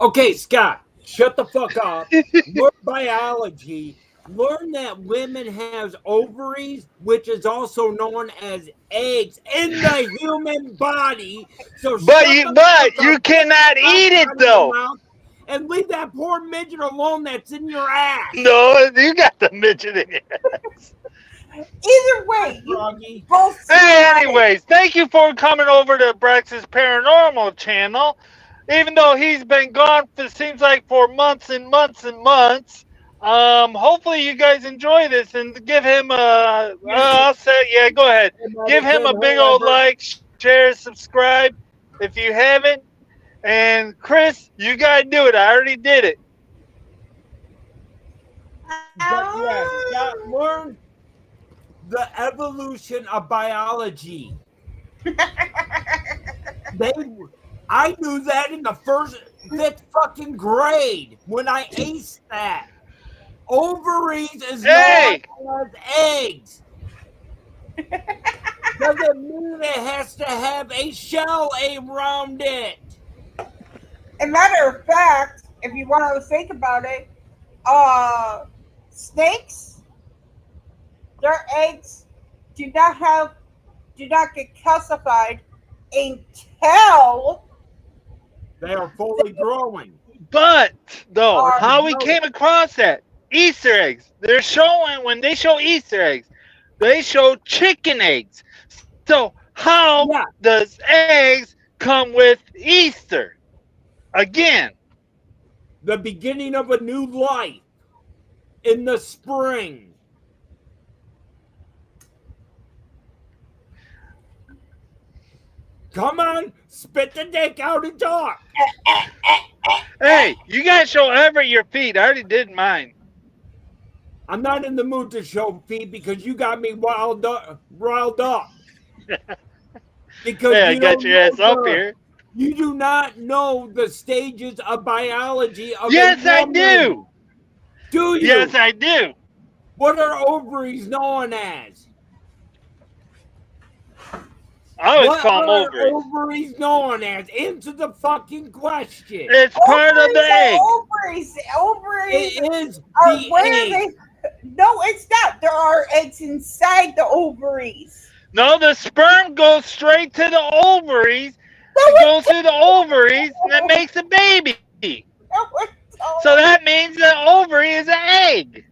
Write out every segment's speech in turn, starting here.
Okay, Scott, shut the fuck up. Learn biology. Learn that women has ovaries, which is also known as eggs in the human body. So But shut you, the but fuck up, you get the cannot cock eat it out of your though. mouth, and leave that poor midget alone that's in your ass. No, you got the midget in it. Either Hi, way, you Froggy. both seem Hey, right. anyways, thank you for coming over to Brex's Paranormal channel. Even though he's been gone for seems like for months and months and months. Hopefully you guys enjoy this and give him a. I'll say, yeah, go ahead. Give him a big old Whoever. like, share, subscribe if you haven't. And Chris, you gotta do it. I already did it. But yeah, Scott, learn the evolution of biology. They, I knew that in the fifth fucking grade when I aced that. Ovaries is known Hey, as eggs. Doesn't mean it has to have a shell around it. As a matter of fact, if you want to think about it, snakes, their eggs do not get calcified until They are fully growing. but though, are how we came across that Easter eggs? They're showing when they show Easter eggs, they show chicken eggs. So how Yeah, does eggs come with Easter? Again, the beginning of a new life in the spring. Come on, spit the dick out and talk. hey, you gotta show Everett your feet. I already did mine. I'm not in the mood to show feet because you got me riled up. Because Hey, I you got don't your ass up know here. you do not know the stages of biology of a Yes, I woman. do. Do you? Yes, I do. What are ovaries known as? I always What call them are ovaries. ovaries known as? Answer the fucking question. It's part of the egg. ovaries. Ovaries It is are the where egg. they. No, it's not. There are eggs inside the ovaries. No, the sperm goes straight to the ovaries. No, It it goes through the ovaries and it makes a baby. no, it So don't. that means the ovary is an egg.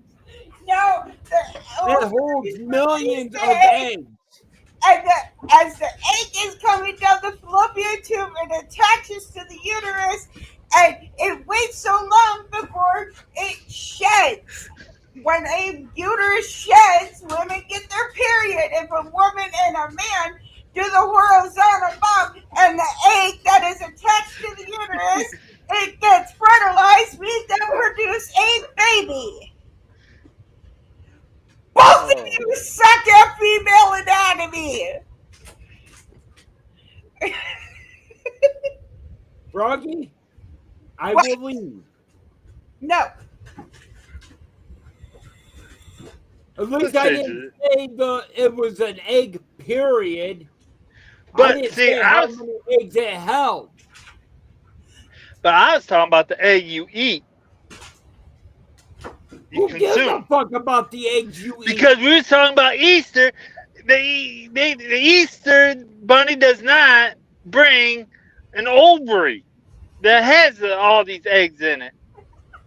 No, the It holds ovaries millions release of the egg, eggs. and as the egg is coming down the fallopian tube, it attaches to the uterus, and it waits so long before it sheds. When a uterus sheds, women get their period. If a woman and a man do the horizontal bump, and the egg that is attached to the uterus, it gets fertilized, we then produce a baby. Both of Oh. you suck at female anatomy. Froggy, I What? will leave. No. At least Let's I change didn't it. say it was an egg period. I But didn't see, say how many eggs it held. I was talking about the egg you eat, you Who gives a consume. fuck about the eggs you eat? Because we were talking about Easter. The Easter bunny does not bring an ovary that has all these eggs in it.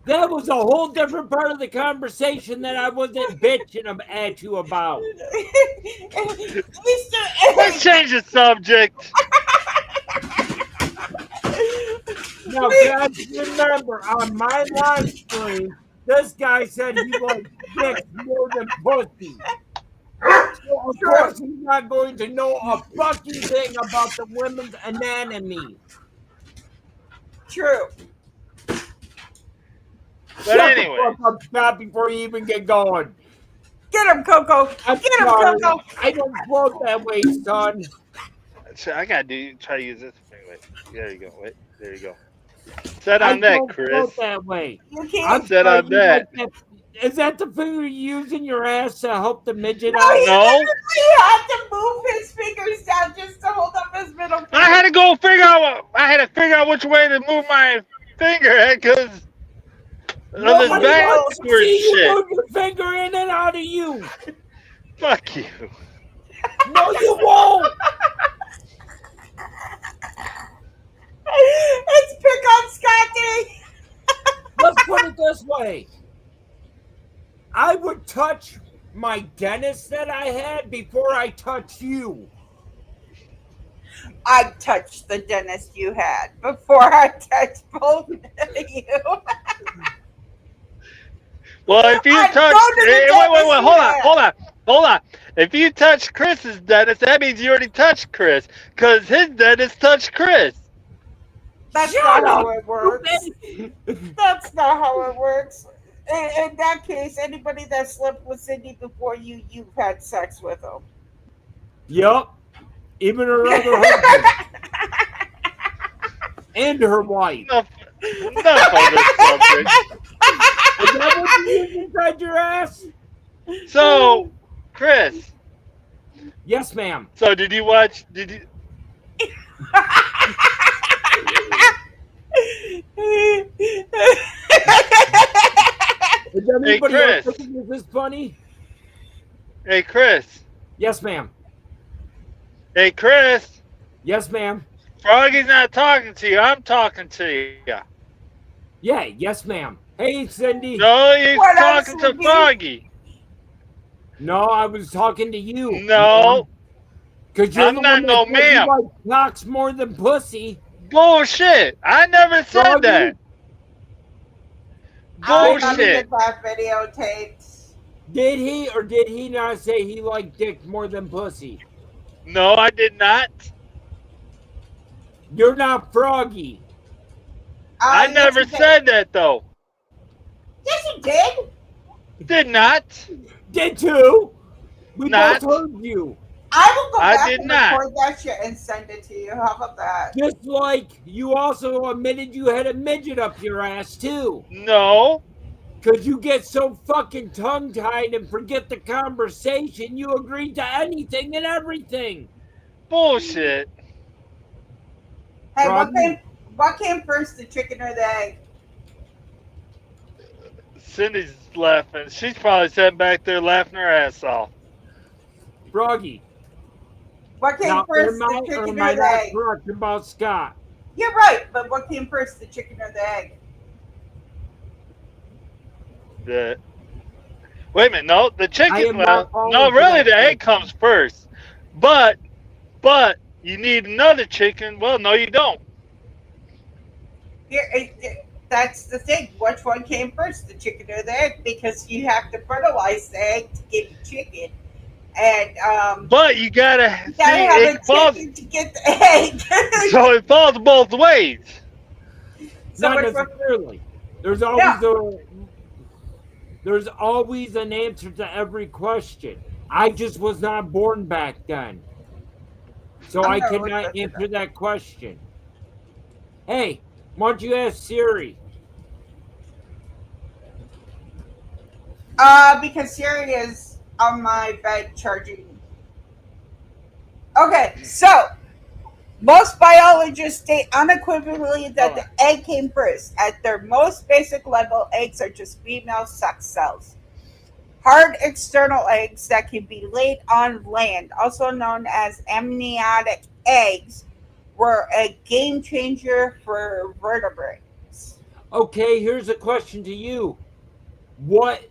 That was a whole different part of the conversation that I wasn't bitching at you about. Easter Let's egg. change the subject. Now, guys, remember, on my live stream, this guy said he likes dicks more than pussy. So, of course, he's not going to know a fucking thing about the women's anatomy. True. But Shut anyway, the fuck up, Scott, before you even get going. Get him, Coco. I'm Get him, sorry. Coco. I don't float that way, son. I gotta try to use this. Wait, there you go. Wait, there you go. Set I on that, don't Chris. float that way. You I'm can't. Set sorry, on you that. like that. Is that the finger you use in your ass to help the midget No, out? he No. literally had to move his fingers down just to hold up his middle finger. I had to go figure out. I had to figure out which way to move my finger at because of this Nobody backwards wants to see you shit. move your finger in and out of you. Fuck you. No, you won't. It's pick on Scotty. Let's put it this way. I would touch my dentist that I had before I touch you. I touched the dentist you had before I touched both of you. Well, if you I'd touch, go to the dentist hold on. If you touch Chris's dentist, that means you already touched Chris, because his dentist touched Chris. That's Shut not up, how it works. That's not how it works. In that case, anybody that slept with Cindy before you, you've had sex with them. Yup. Even her other husband. And her wife. Enough of this subject. Is that what you use inside your ass? So, Chris. Yes, ma'am. So, did you watch? Did you? Is anybody Chris. else thinking this is funny? Hey, Chris. Yes, ma'am. Hey, Chris. Yes, ma'am. Froggy's not talking to you. I'm talking to you. Yeah, yes, ma'am. Hey, Cindy. No, you're What up, talking to Cindy? Froggy. No, I was talking to you. No. Because you're I'm the not one that no said ma'am. you like cocks more than pussy. Bullshit. I never said Froggy? that. I'm gonna Bullshit. get that videotaped. Did he or did he not say he liked dick more than pussy? No, I did not. You're not Froggy. I Yes, never you did. said that, though. Yes, you did. Did not. Did too. We Not. both heard you. I will go I back did and not. record that shit and send it to you. How about that? Just like you also admitted you had a midget up your ass too. No. Because you get so fucking tongue-tied and forget the conversation, you agreed to anything and everything. Bullshit. Hey, Froggy? what came first, the chicken or the egg? Cindy's laughing. She's probably sitting back there laughing her ass off. Froggy. What came Now, first, am I, the or chicken am or I the not egg? correct about Scott? You're right, but what came first, the chicken or the egg? Wait a minute. No, the I chicken. am not Well, falling no, for really, that the egg question. comes first. But you need another chicken. Well, no, you don't. That's the thing. Which one came first, the chicken or the egg? Because you have to fertilize the egg to get the chicken, and But you gotta you gotta have it a falls. chicken to get the egg. So it falls both ways. So Not which one- necessarily. There's always an answer to every question. I just was not born back then. So I'm I not with cannot that. answer that question. Hey, why don't you ask Siri? Because Siri is on my bed charging. Okay, so most biologists state unequivocally that the egg came first. At their most basic level, eggs are just female sex cells. Hard external eggs that can be laid on land, also known as amniotic eggs, were a game changer for vertebrates. Okay, here's a question to you. What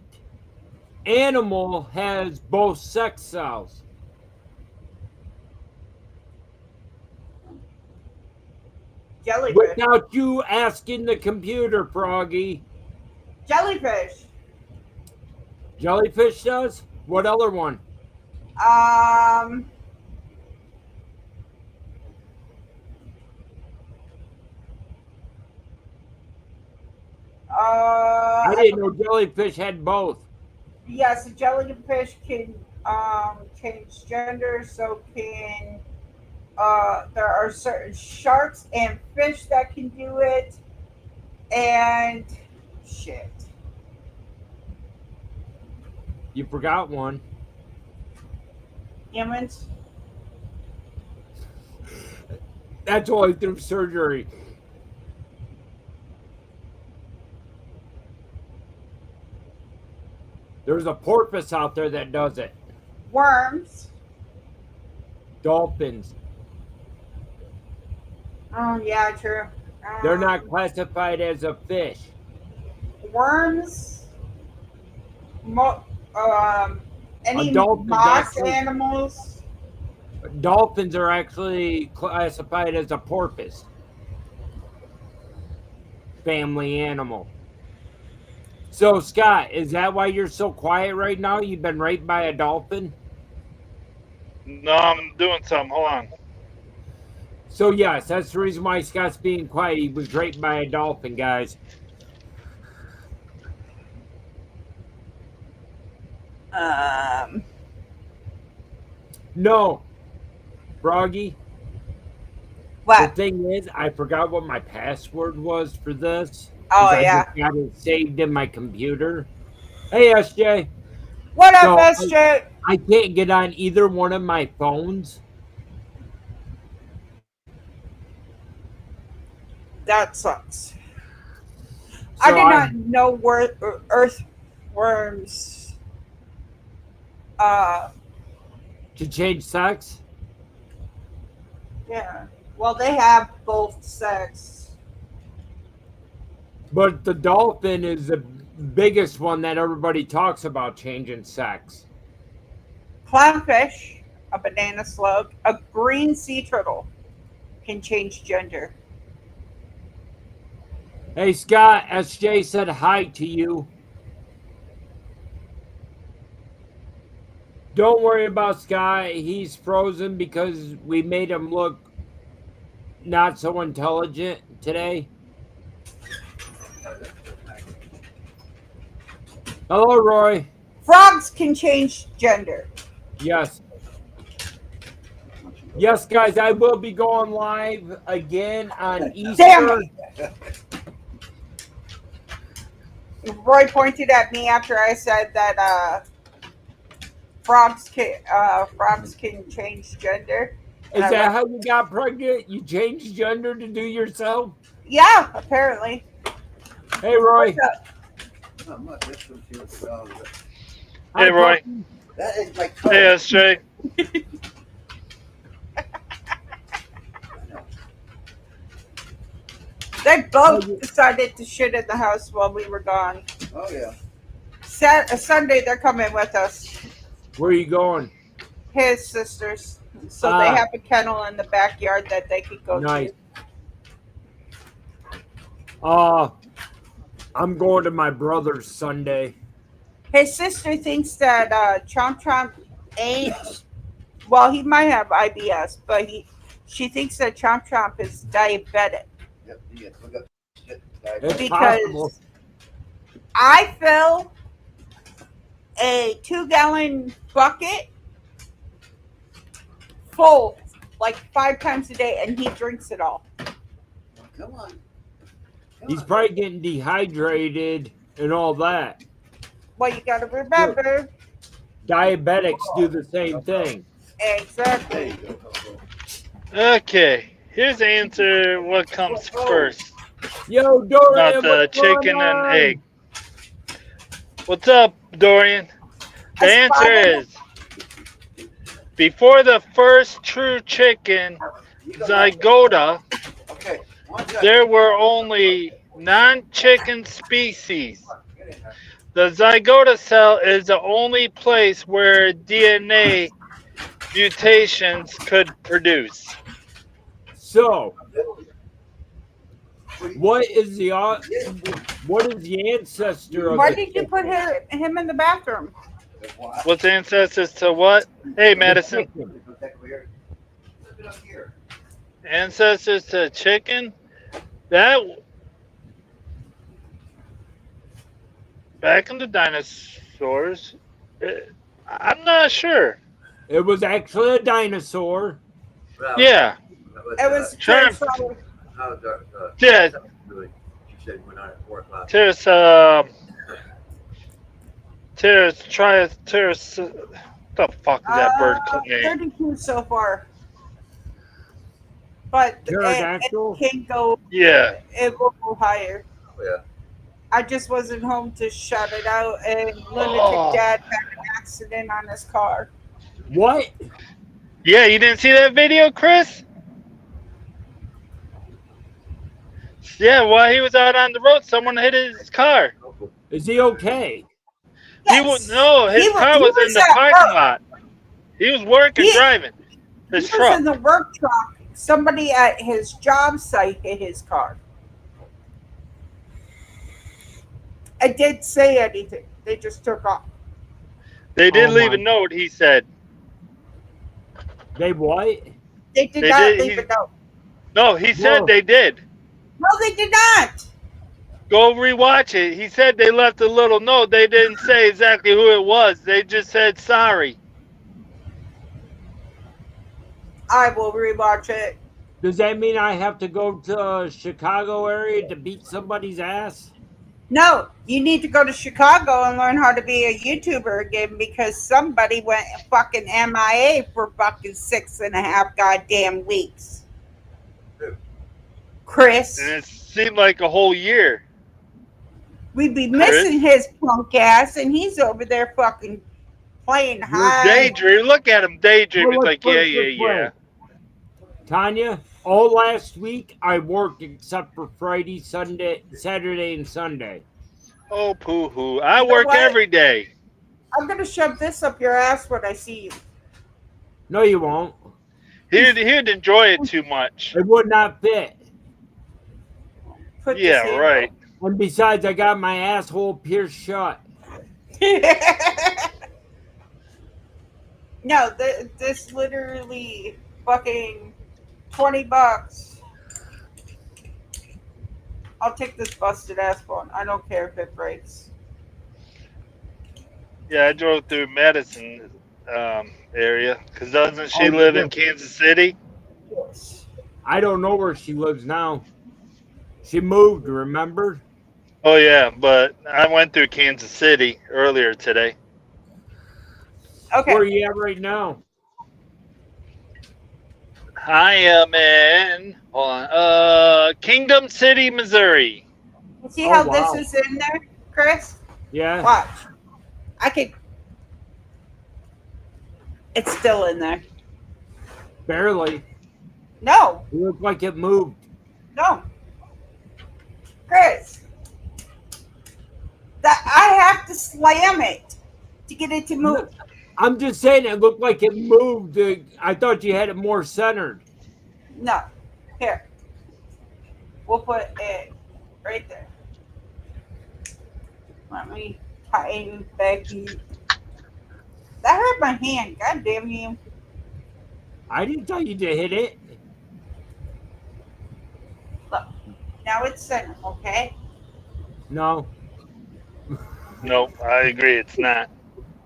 animal has both sex cells? Jellyfish. Without you asking the computer, Froggy. Jellyfish. Jellyfish does? What other one? I didn't know jellyfish had both. Yes, a jellyfish can change gender, so can there are certain sharks and fish that can do it, and shit. You forgot one. Humans. That's only through surgery. There's a porpoise out there that does it. Worms. Dolphins. Oh yeah, true. They're not classified as a fish. Worms. Any A dolphin's moss actually- animals. Dolphins are actually classified as a porpoise. Family animal. So, Scott, is that why you're so quiet right now? You've been raped by a dolphin? No, I'm doing something. Hold on. So, yes, that's the reason why Scott's being quiet. He was raped by a dolphin, guys. No. Froggy. The What? thing is, I forgot what my password was for this. Oh 'cause yeah. I just got it saved in my computer. Hey, SJ. What up, So, SJ? I can't get on either one of my phones. That sucks. So I did not know earthworms. To change sex? Yeah. Well, they have both sex. But the dolphin is the biggest one that everybody talks about changing sex. Clownfish, a banana slug, a green sea turtle can change gender. Hey, Scott, SJ said hi to you. Don't worry about Scott. He's frozen because we made him look not so intelligent today. Hello, Roy. Frogs can change gender. Yes. Yes, guys, I will be going live again on Easter. Damn Roy pointed at me after I said that frogs can change gender. Is that how you got pregnant? You changed gender to do yourself? Yeah, apparently. Hey, Roy. What's up? Not much. That's what she was about. Hey, Roy. That is my Hey, SJ. They both decided to shit in the house while we were gone. Oh yeah. Sunday, they're coming with us. Where are you going? His sisters. So they Ah. have a kennel in the backyard that they could go Nice. to. I'm going to my brother's Sunday. His sister thinks that Chomp Chomp ain't. Well, he might have IBS, but she thinks that Chomp Chomp is diabetic. Yep. Yeah. Look up. It's Because possible. I fill a 2-gallon bucket full like 5 times a day, and he drinks it all. Come on. Come He's on. probably getting dehydrated and all that. Well, you got to remember. Diabetics do the same thing. There Exactly. you go. Coco. Okay. Here's the answer. What comes first? Yo, Dorian, Not the what's going chicken and on? egg. What's up, Dorian? The I answer spotted- is before the first true chicken You go. zygote, Okay. One second. there were only non-chicken species. The zygote cell is the only place where DNA mutations could produce. So, what is the ancestor of Why the did you chicken? put him in the bathroom? What? What's ancestors to what? Hey, Madison. chicken. Put that over here. Put it up here. Ancestors to chicken? That back in the dinosaurs, I'm not sure. It was actually a dinosaur. Well, Yeah, It was Sure. How dark? yeah. Really? She said we're not at 4 o'clock. There's the fuck is that bird name? 32 so far. But Pterodactyl? it can go. Yeah, It will go higher. Oh, yeah. I just wasn't home to shut it out, and lunatic Oh. dad had an accident on his car. What? Yeah, you didn't see that video, Chris? Yeah, while he was out on the road, someone hit his car. Is he okay? Yes. No, his car was in the at parking work. lot. He was working, He- driving He his was truck. in the work truck. Somebody at his job site hit his car. I didn't say anything. They just took off. They did Oh, leave a my. note, he said. They what? They did They not did- leave he- a note. No, he said Whoa. they did. No, they did not. Go rewatch it. He said they left a little note. They didn't say exactly who it was. They just said sorry. I will rewatch it. Does that mean I have to go to Chicago area to beat somebody's ass? No, you need to go to Chicago and learn how to be a YouTuber again because somebody went fucking MIA for fucking 6.5 goddamn weeks. Chris, And it seemed like a whole year. we'd be missing his punk ass, and he's over there fucking playing high. Daydream. Look at him daydream. He's Well, like, let's yeah, put it yeah, this way. yeah. Tanya, all last week I worked except for Friday, Sunday, Saturday, and Sunday. Oh, poo-hoo. I You know work what? every day. I'm gonna shove this up your ass when I see you. No, you won't. He'd enjoy it too much. It would not fit. Put this Yeah, in. right. And besides, I got my asshole pierced shut. No, this literally fucking $20. I'll take this busted ass phone. I don't care if it breaks. Yeah, I drove through Madison area. Because doesn't she Oh, live yeah. in Kansas City? Yes. I don't know where she lives now. She moved, remember? Oh, yeah. But I went through Kansas City earlier today. Okay. Where are you at right now? I am in hold on, Kingdom City, Missouri. You see Oh, how wow. this is in there, Chris? Yeah, Watch. I could. It's still in there. barely. No, It looked like it moved. no. Chris. That I have to slam it to get it to move. I'm just saying it looked like it moved. I thought you had it more centered. No. Here. We'll put it right there. Let me tighten back in. That hurt my hand. God damn you. I didn't tell you to hit it. Now it's centered, okay? No. No, I agree. It's not.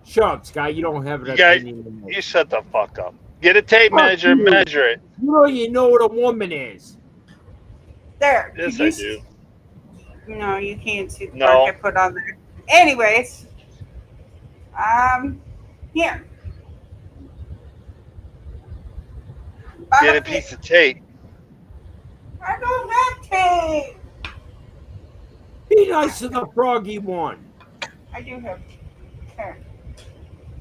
Shut up, Scott. You don't have an You guys- opinion. in You this. shut the fuck up. Get a tape Fuck measure, you. measure it. You know what a woman is. There. Yes, Did I you do. No, you can't see the No. mark I put on there. Anyways. Here. Get a piece of tape. I don't have tape. Be nice to the froggy one. I do have here.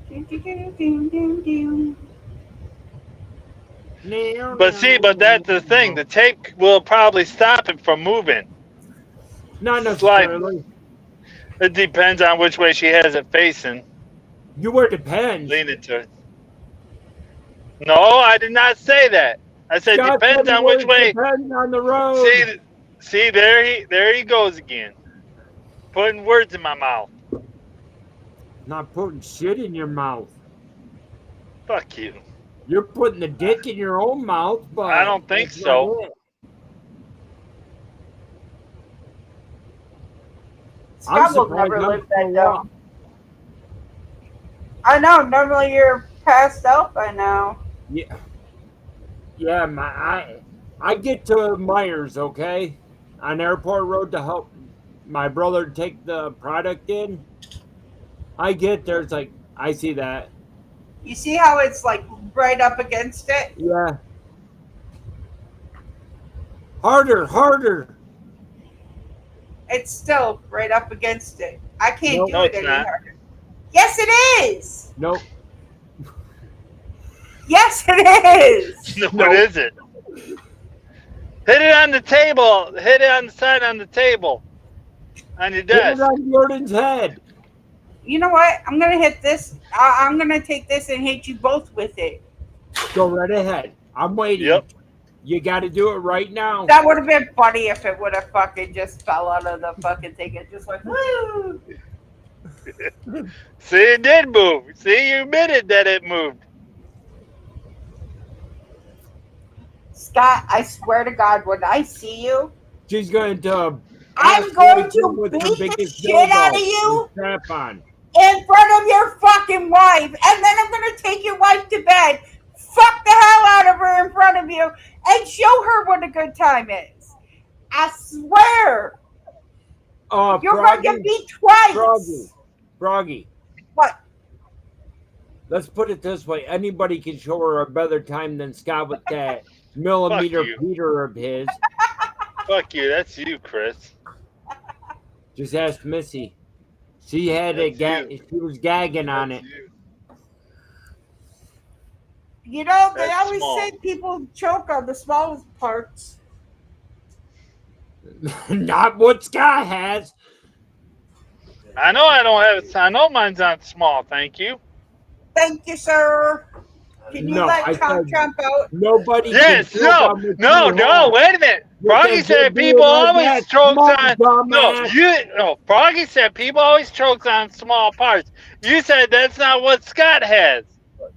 Do, do, do, do, do, do. But see, but that's the thing. The tape will probably stop it from moving. Not necessarily. It depends on which way she has it facing. You were depends. Lean it to it. No, I did not say that. I said Scott depends said on the which word way. Depends on the road. See, there he goes again, putting words in my mouth. Not putting shit in your mouth. Fuck you. You're putting the dick in your own mouth, but I don't think that's so. not it. Scott will surprised never I'm live still that down. alive. I know. Normally you're passed out by now. Yeah. Yeah, I get to Myers, okay, on Airport Road to help my brother take the product in. I get there, it's like, I see that. You see how it's like right up against it? Yeah. Harder, harder. It's still right up against it. I can't Nope. do No, it it's any not. harder. Yes, it is. Nope. Yes, it is. What is it? Hit it on the table. Hit it on the side on the table. On your Hit desk. it on Jordan's head. You know what? I'm gonna hit this. I'm gonna take this and hit you both with it. Go right ahead. I'm waiting. Yep. You got to do it right now. That would have been funny if it would have fucking just fell out of the fucking thing and just went, woo! See, it did move. See, you admitted that it moved. Scott, I swear to God, when I see you, She's going to. I'm going to with her beat the biggest shit out of dildo you and strap on. in front of your fucking wife, and then I'm gonna take your wife to bed, fuck the hell out of her in front of you, and show her what a good time is. I swear, you're going to be twice. Froggy. What? Let's put it this way: anybody can show her a better time than Scott with that millimeter you. Peter of his. Fuck you. That's you, Chris. Just ask Missy. She had That's it. you. She was gagging on it. That's you. You know, they That's always small. say people choke on the smallest parts. Not what Scott has. I know I don't have it. I know mine's not small. Thank you. Thank you, sir. Can you No, I let Tom said- Trump out? Nobody. Yes. can No. choke on what No. you No. have. Wait a minute. You Froggy can't said do people it like always that. chokes Come on. No, dumbass. Froggy said people always chokes on small parts. You said that's not what Scott has.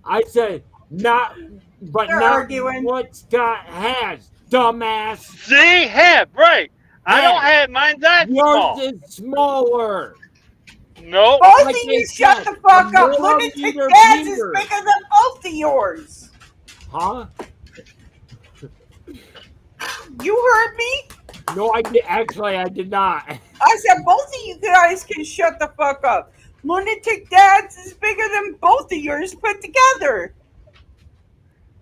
I said not, but They're not arguing. what Scott has, dumbass. See, have right. I Hey. don't have mine's not Yours small. is smaller. No. Both Like of I you shut said, the fuck a up. Lunatic millimeter Dad's is Peter. bigger than both of yours. Huh? You heard me? No, I did. Actually, I did not. I said both of you guys can shut the fuck up. Lunatic Dad's is bigger than both of yours put together.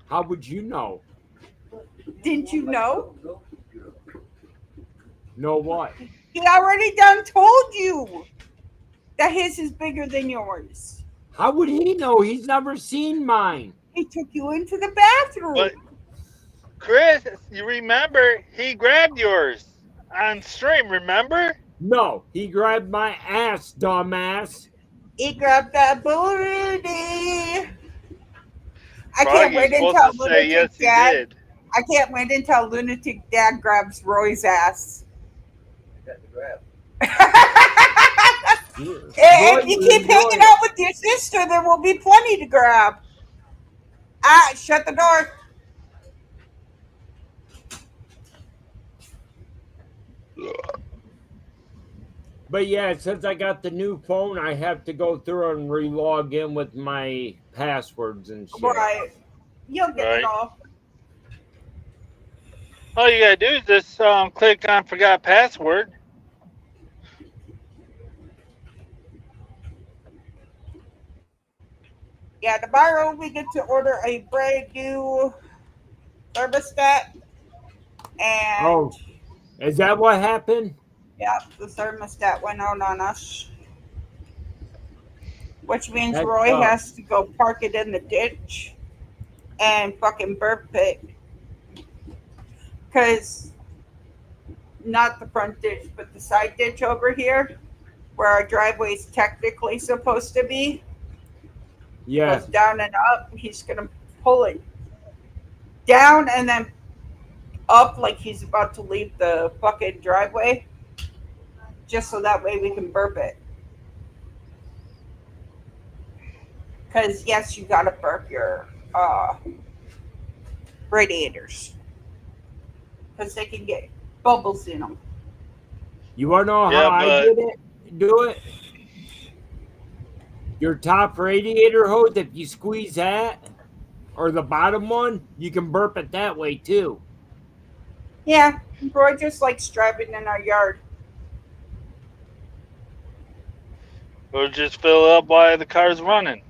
How would you know? Didn't you know? Know what? He already done told you that his is bigger than yours. How would he know? He's never seen mine. He took you into the bathroom. But Chris, you remember he grabbed yours on stream. Remember? No, he grabbed my ass, dumbass. He grabbed that booty. I can't Froggy's wait until supposed to say Lunatic yes, he Dad. did. I can't wait until Lunatic Dad grabs Roy's ass. Got the grab. If you keep hanging out with your sister, there will be plenty to grab. Ah, shut the door. But yeah, since I got the new phone, I have to go through and re-log in with my passwords and shit. Right. You'll get Right. it all. All you gotta do is just click on forgot password. Yeah, tomorrow we get to order a brand new thermostat. And Oh, is that what happened? yeah, the thermostat went out on us. Which means That Roy sucks. has to go park it in the ditch and fucking burp it. Because not the front ditch, but the side ditch over here, where our driveway is technically supposed to be, Yes. goes down and up. He's gonna pull it down and then up like he's about to leave the fucking driveway, just so that way we can burp it. Because yes, you gotta burp your radiators, because they can get bubbles in them. You want to know Yeah, how I but- did it? Do it. Your top radiator hose, if you squeeze that, or the bottom one, you can burp it that way too. Yeah, Roy just likes driving in our yard. Or just fill up while the car's running.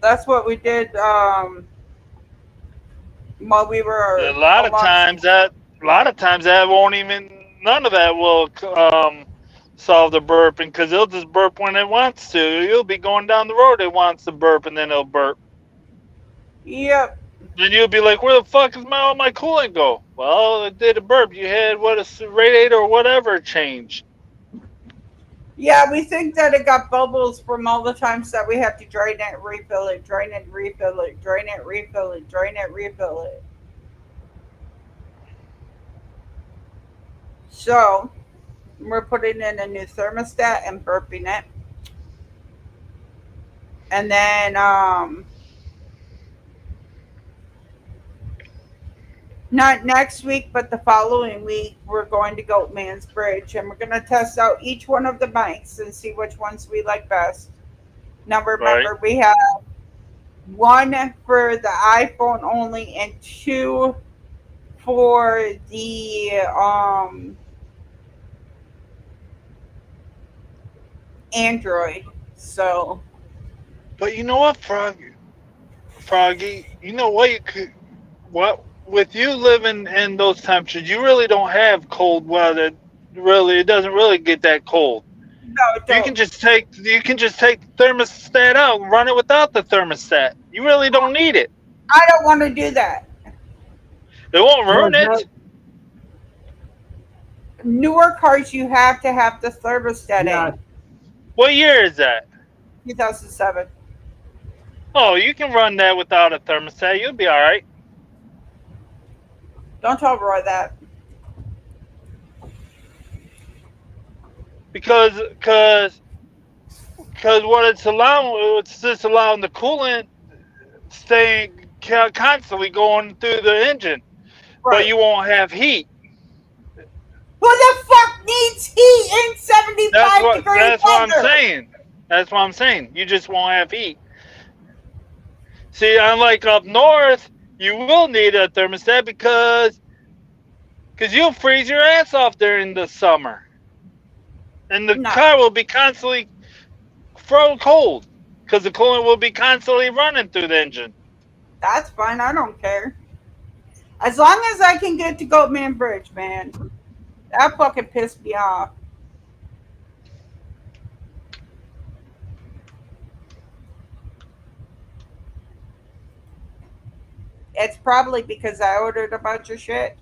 That's what we did while we were. A lot of times that won't even none of that will solve the burping because it'll just burp when it wants to. You'll be going down the road, it wants to burp, and then it'll burp. Yep. Then you'll be like, where the fuck is all my coolant go? Well, it did a burp. You had a radiator or whatever changed. Yeah, we think that it got bubbles from all the times that we have to drain it, refill it, drain it, refill it, drain it, refill it, drain it, refill it. So we're putting in a new thermostat and burping it. And then not next week, but the following week, we're going to Goatman's Bridge, and we're going to test out each one of the mics and see which ones we like best. Now, remember, we have one for the iPhone only and two for the Android. So, but you know what, Froggy? You know what? With you living in those temperatures, you really don't have cold weather. Really, it doesn't really get that cold. No, it don't. You can just take the thermostat out and run it without the thermostat. You really don't need it. I don't want to do that. It won't ruin it. Newer cars, you have to have the thermostat in. What year is that? 2007. Oh, you can run that without a thermostat. You'll be all right. Don't tell Roy that. Because what it's just allowing the coolant staying constantly going through the engine, Right. but you won't have heat. Who the fuck needs heat in 75 degree weather? That's what I'm saying. That's what I'm saying. You just won't have heat. See, unlike up north, you will need a thermostat because you'll freeze your ass off during the summer. And the car will be constantly frozen cold because the coolant will be constantly running through the engine. That's fine. I don't care. As long as I can get to Goatman Bridge, man. That fucking pissed me off. It's probably because I ordered a bunch of shit.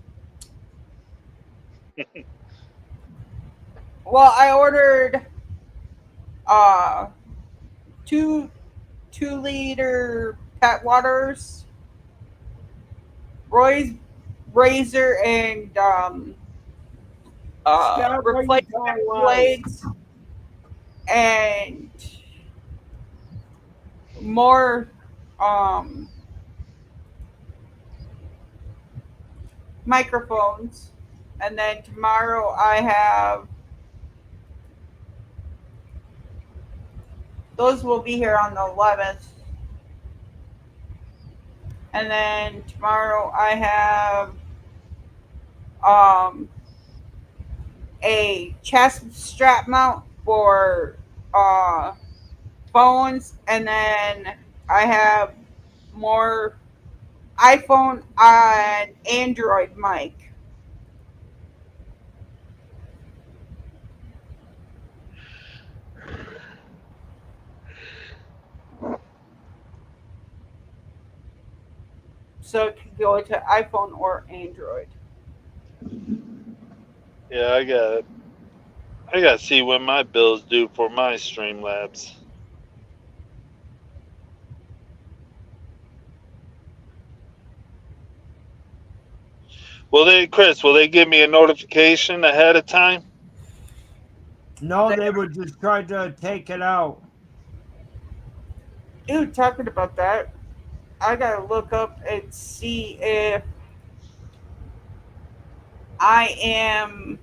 Well, I ordered 2-liter pet waters, Roy's razor, and replacement blades, and more microphones. And then tomorrow I have, those will be here on the 11th. And then tomorrow I have a chest strap mount for phones, and then I have more iPhone and Android mic. So it can go into iPhone or Android. Yeah, I got it. I got to see what my bills due for my Streamlabs. Will they give me a notification ahead of time? No, they would just try to take it out. Dude, talking about that, I gotta look up and see if I am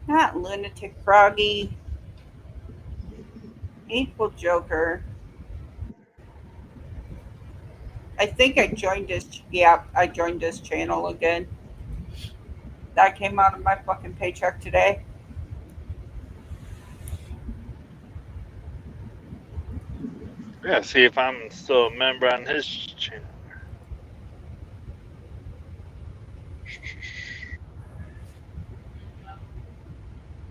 not Lunatic Froggy, Hateful Joker. I think I joined this. Yeah, I joined this channel again. That came out of my fucking paycheck today. Yeah, see if I'm still a member on his channel.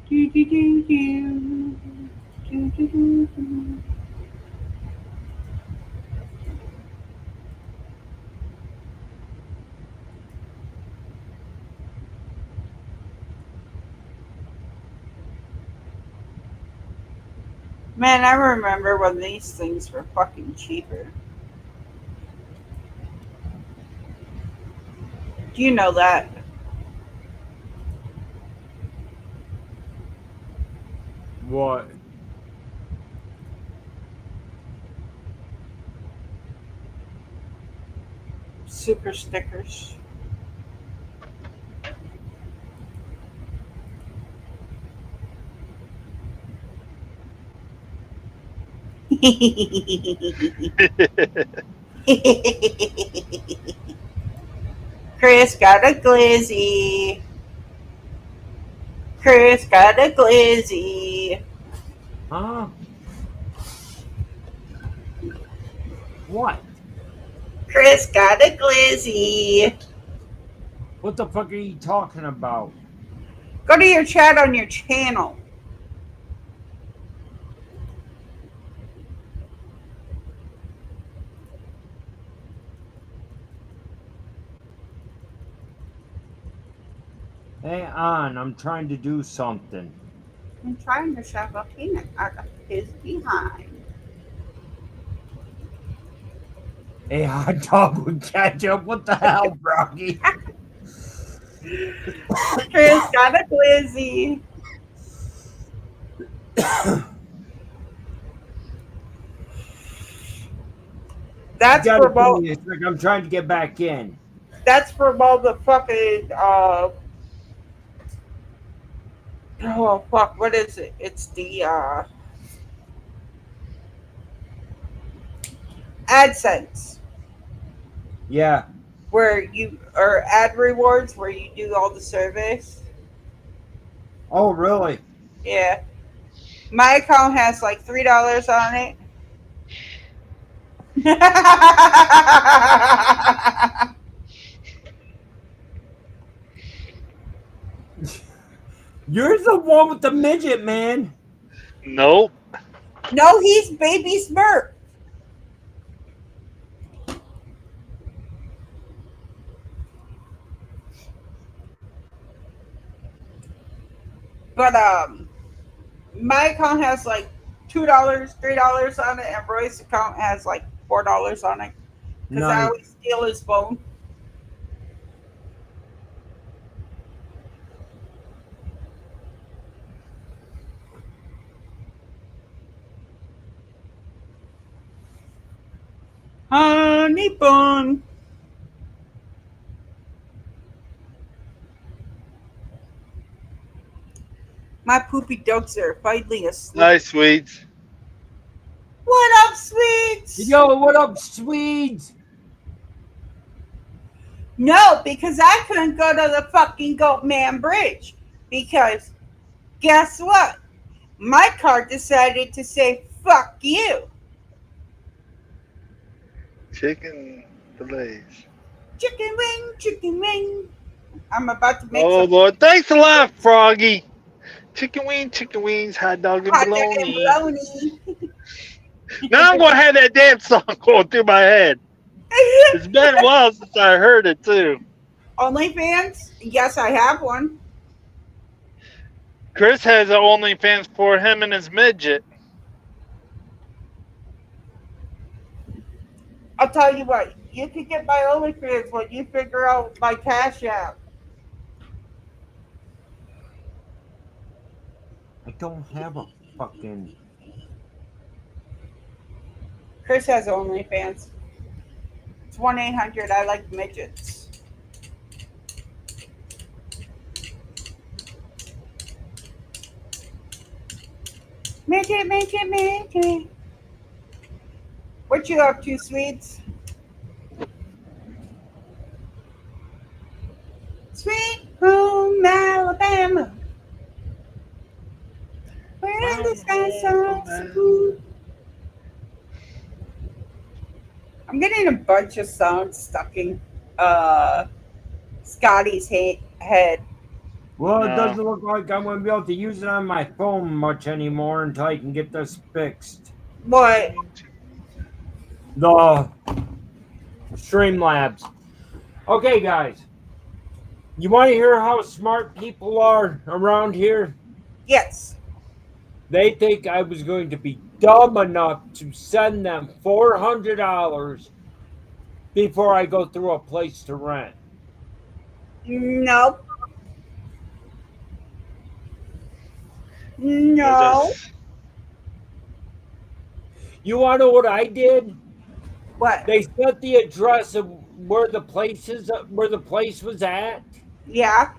Do, do, do, do. Do, do, do, do. Man, I remember when these things were fucking cheaper. Do you know that? What? Super stickers. Chris got a glizzy. Chris got a glizzy. Huh? What? Chris got a glizzy. What the fuck are you talking about? Go to your chat on your channel. Hang on, I'm trying to do something. I'm trying to shove a peanut out of his behind. A hot dog with ketchup? What the hell, Froggy? Chris got a glizzy. That's You gotta for all. give me a sec, I'm trying to get back in. That's for all the fucking. Oh fuck! What is it? It's the AdSense Yeah. where you or ad rewards where you do all the service. Oh, really? Yeah, my account has like $3 on it. You're the one with the midget, man. Nope. No, he's Baby Smurf. But my account has like $2, $3 on it, and Roy's account has like $4 on it because I Nice. always steal his phone. Honey bun. My poopy dogs are finally asleep. Nice, Swedes. What up, sweets? Yo, what up, Swedes? No, because I couldn't go to the fucking Goat Man Bridge. Because guess what? My car decided to say, fuck you. Chicken fillets. Chicken wing, chicken wing. I'm about to make Oh, some Lord. Thanks a lot, Froggy. Chicken wings, hot dog and hot dog and bologna. bologna. Now I'm going to have that damn song going through my head. It's been a while since I heard it, too. OnlyFans? Yes, I have one. Chris has an OnlyFans for him and his midget. I'll tell you what, you can get my OnlyFans when you figure out my Cash App. I don't have a fucking. Chris has OnlyFans. It's 1-800 I like midgets. Midget, midget, midget. What you up to, sweets? Sweet home Alabama. Where the sky so blue. bunch of sound stuck in Scotty's head. Well, it No. doesn't look like I'm going to be able to use it on my phone much anymore until I can get this fixed. What? The Streamlabs. Okay, guys. You want to hear how smart people are around here? Yes. They think I was going to be dumb enough to send them $400 before I go through a place to rent. Nope. No. You want to know what I did? What? They sent the address of where the place was at, Yeah.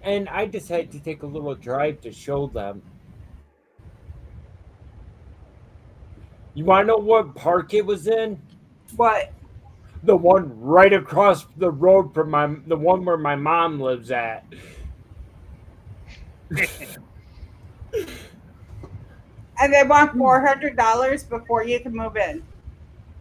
and I decided to take a little drive to show them. You want to know what park it was in? What? The one right across the road from the one where my mom lives at. And they want $400 before you can move in.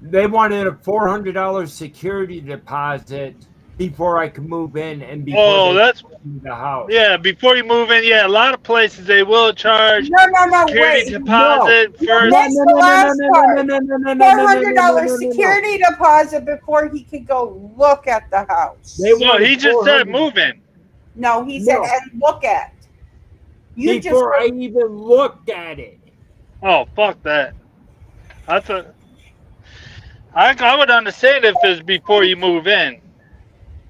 They wanted a $400 security deposit before I could move in and before Oh, they that's in the house. yeah. Before you move in, yeah, a lot of places they will charge No, security wait. deposit first. That's the last part. $400 security deposit before he could go look at the house. They No, he wanted just said 400 move in. No, he said No. and look at. You before I just even looked at it. Oh, fuck that. I thought I would understand if it's before you move in.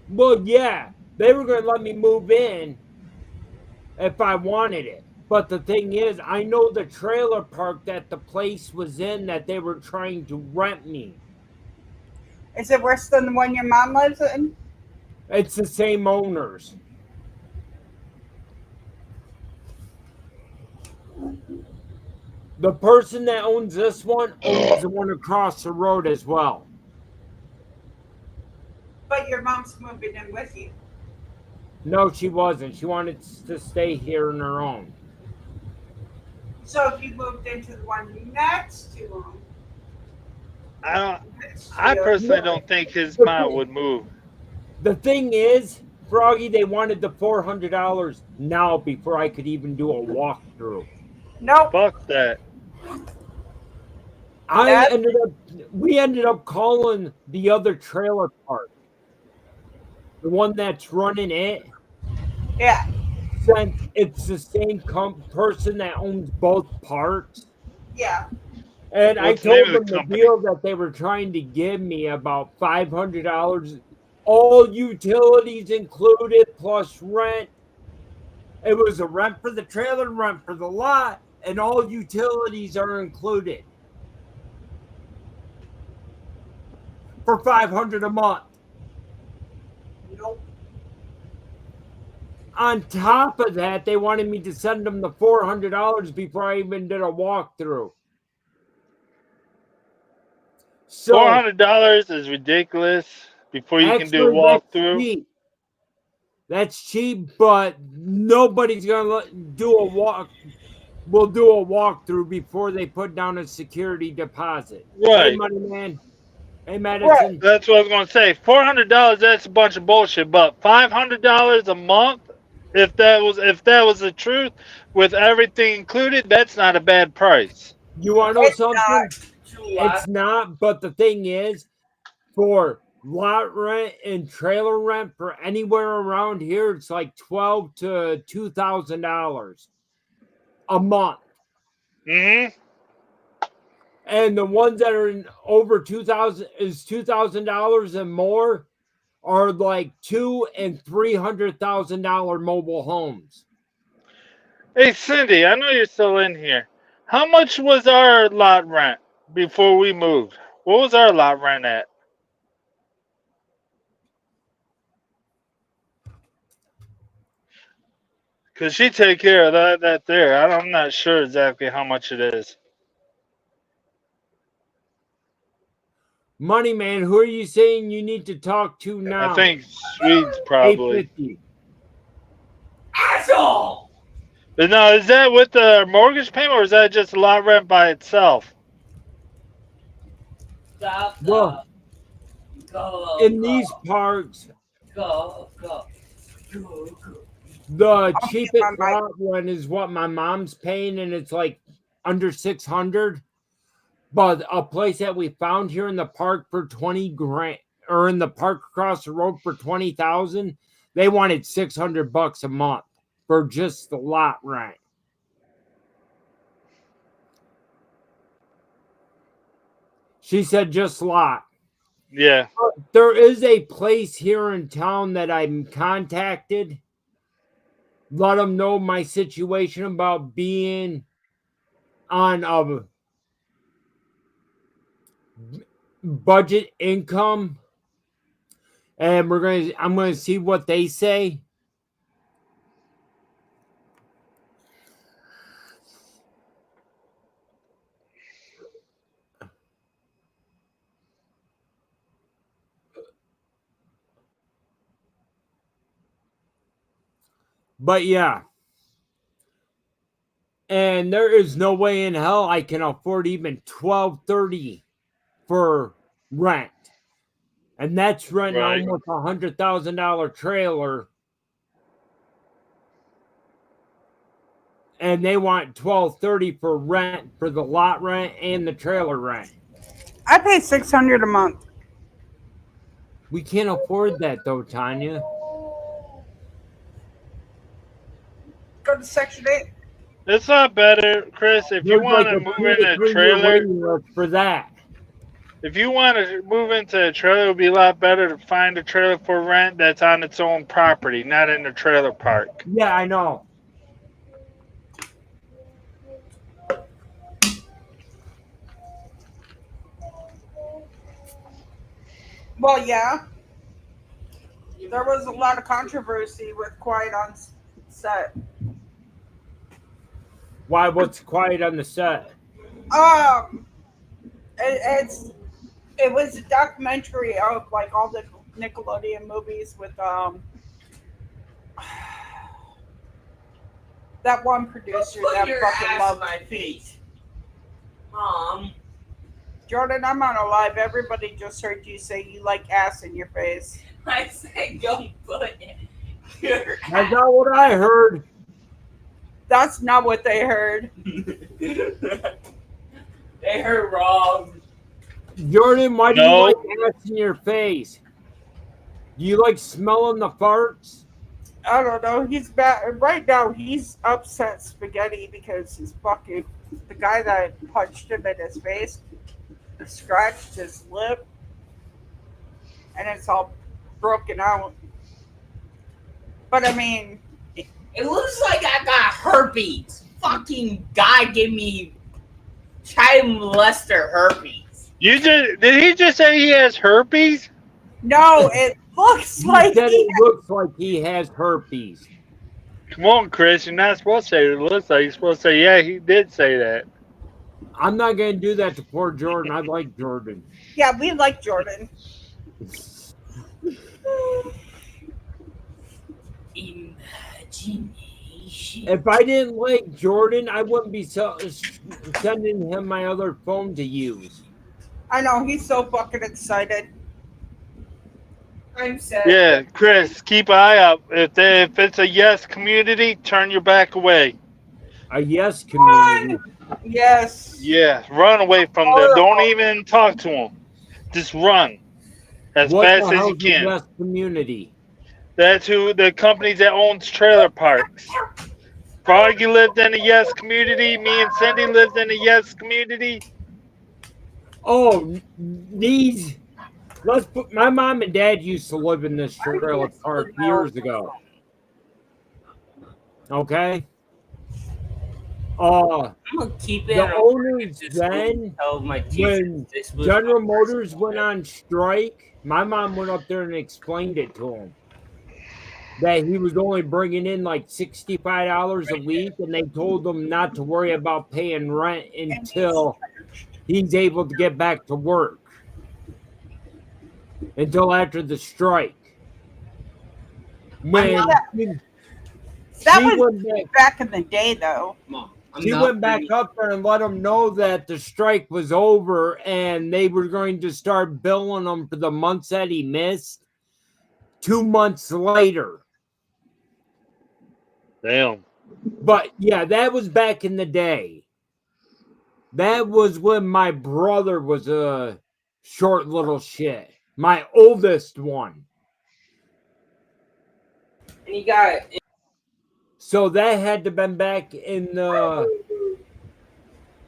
Well, yeah, they were going to let me move in if I wanted it. But the thing is, I know the trailer park that the place was in that they were trying to rent me. Is it worse than the one your mom lives in? It's the same owners. The person that owns this one owns the one across the road as well. But your mom's moving in with you. No, she wasn't. She wanted to stay here on her own. So if you moved into the one next to him, I personally don't think his mom would move. The thing is, Froggy, they wanted the $400 now before I could even do a walkthrough. nope. Fuck that. We ended up calling the other trailer park, the one that's running it. Yeah. Since it's the same person that owns both parks, Yeah. and What's I the name told of the them the company? deal that they were trying to give me about $500, all utilities included plus rent. It was a rent for the trailer, rent for the lot, and all utilities are included for $500 a month. Nope. On top of that, they wanted me to send them the $400 before I even did a walkthrough. So $400 is ridiculous before you can do a walkthrough. That's cheap, but nobody's gonna do a walk. We'll do a walkthrough before they put down a security deposit. Right. Hey, money man. Hey, Madison. Right. That's what I was going to say. $400, that's a bunch of bullshit. But $500 a month, if that was the truth, with everything included, that's not a bad price. You want to know It's something? not. It's not, but the thing is, for lot rent and trailer rent for anywhere around here, it's like $1,200 to $2,000 a month. Mm-hmm. And the ones that are in over $2,000 and more are like $200,000 and $300,000 mobile homes. Hey, Cindy, I know you're still in here. How much was our lot rent before we moved? What was our lot rent at? Because she take care of that there. I'm not sure exactly how much it is. Money man, who are you saying you need to talk to now? I think Swedes probably. $850. Asshole! But now, is that with the mortgage payment or is that just lot rent by itself? Stop. Well, Go, in go, these parks, go, go, go, go. the get cheapest my mic. lot one is what my mom's paying, and it's like under 600. But a place that we found here in the park for 20 grand, or in the park across the road for 20,000, they wanted $600 a month for just the lot rent. She said just lot. Yeah. There is a place here in town that I'm contacted. Let them know my situation about being on a budget income, and I'm gonna see what they say. But yeah, and there is no way in hell I can afford even $1,230 for rent, and that's renting Right. almost $100,000 trailer, and they want $1,230 for rent, for the lot rent and the trailer rent. I pay $600 a month. We can't afford that though, Tanya. Go to Section 8. It's not better, Chris, if you There's want like to a move 2 in to a 3 year trailer. waiting list for that. If you want to move into a trailer, it would be a lot better to find a trailer for rent that's on its own property, not in a trailer park. Yeah, I know. Well, yeah. There was a lot of controversy with Quiet on Set. Why? What's quiet on the set? It was a documentary of like all the Nickelodeon movies with that one producer that fucking loved my feet. Mom. Jordan, I'm on a live. Everybody just heard you say you like ass in your face. I said don't put your That's not what I heard. That's not what they heard. They heard wrong. Jordan, why do No. you like ass in your face? Do you like smelling the farts? I don't know. He's bad right now. He's upset spaghetti because the guy that punched him in his face scratched his lip, and it's all broken out. But I mean, It looks like I got herpes. Fucking guy gave me child molester herpes. Did he just say he has herpes? no, it looks He like said it looks like he has herpes. Come on, Chris. You're not supposed to say it looks like. You're supposed to say, yeah, he did say that. I'm not going to do that to poor Jordan. I like Jordan. yeah, we like Jordan. Imagination. If I didn't like Jordan, I wouldn't be sending him my other phone to use. I know he's so fucking excited. I'm sad. Yeah, Chris, keep an eye out. If it's a yes community, turn your back away. A yes community. Yes. Yeah, run away from them. Don't even talk to them. Just run as What fast the as hell's you a can. yes community? That's who the company that owns trailer parks. Froggy lived in a yes community. Me and Cindy lived in a yes community. Oh, these. Let's put. My mom and dad used to live in this trailer park years ago. Okay. I'm gonna keep it. The owners then, Tell my teacher when this was General my Motors personal went on strike, my mom went up there and explained it to him. That he was only bringing in like $65 a week, and they told him not to worry about paying rent until he's able to get back to work. Until after the strike. When That she was went back, back in the day, though. Mom. She went back up there and let them know that the strike was over and they were going to start billing him for the months that he missed 2 months later. Damn. But yeah, that was back in the day. That was when my brother was a short little shit. My oldest one. And you got So that had to have been back in the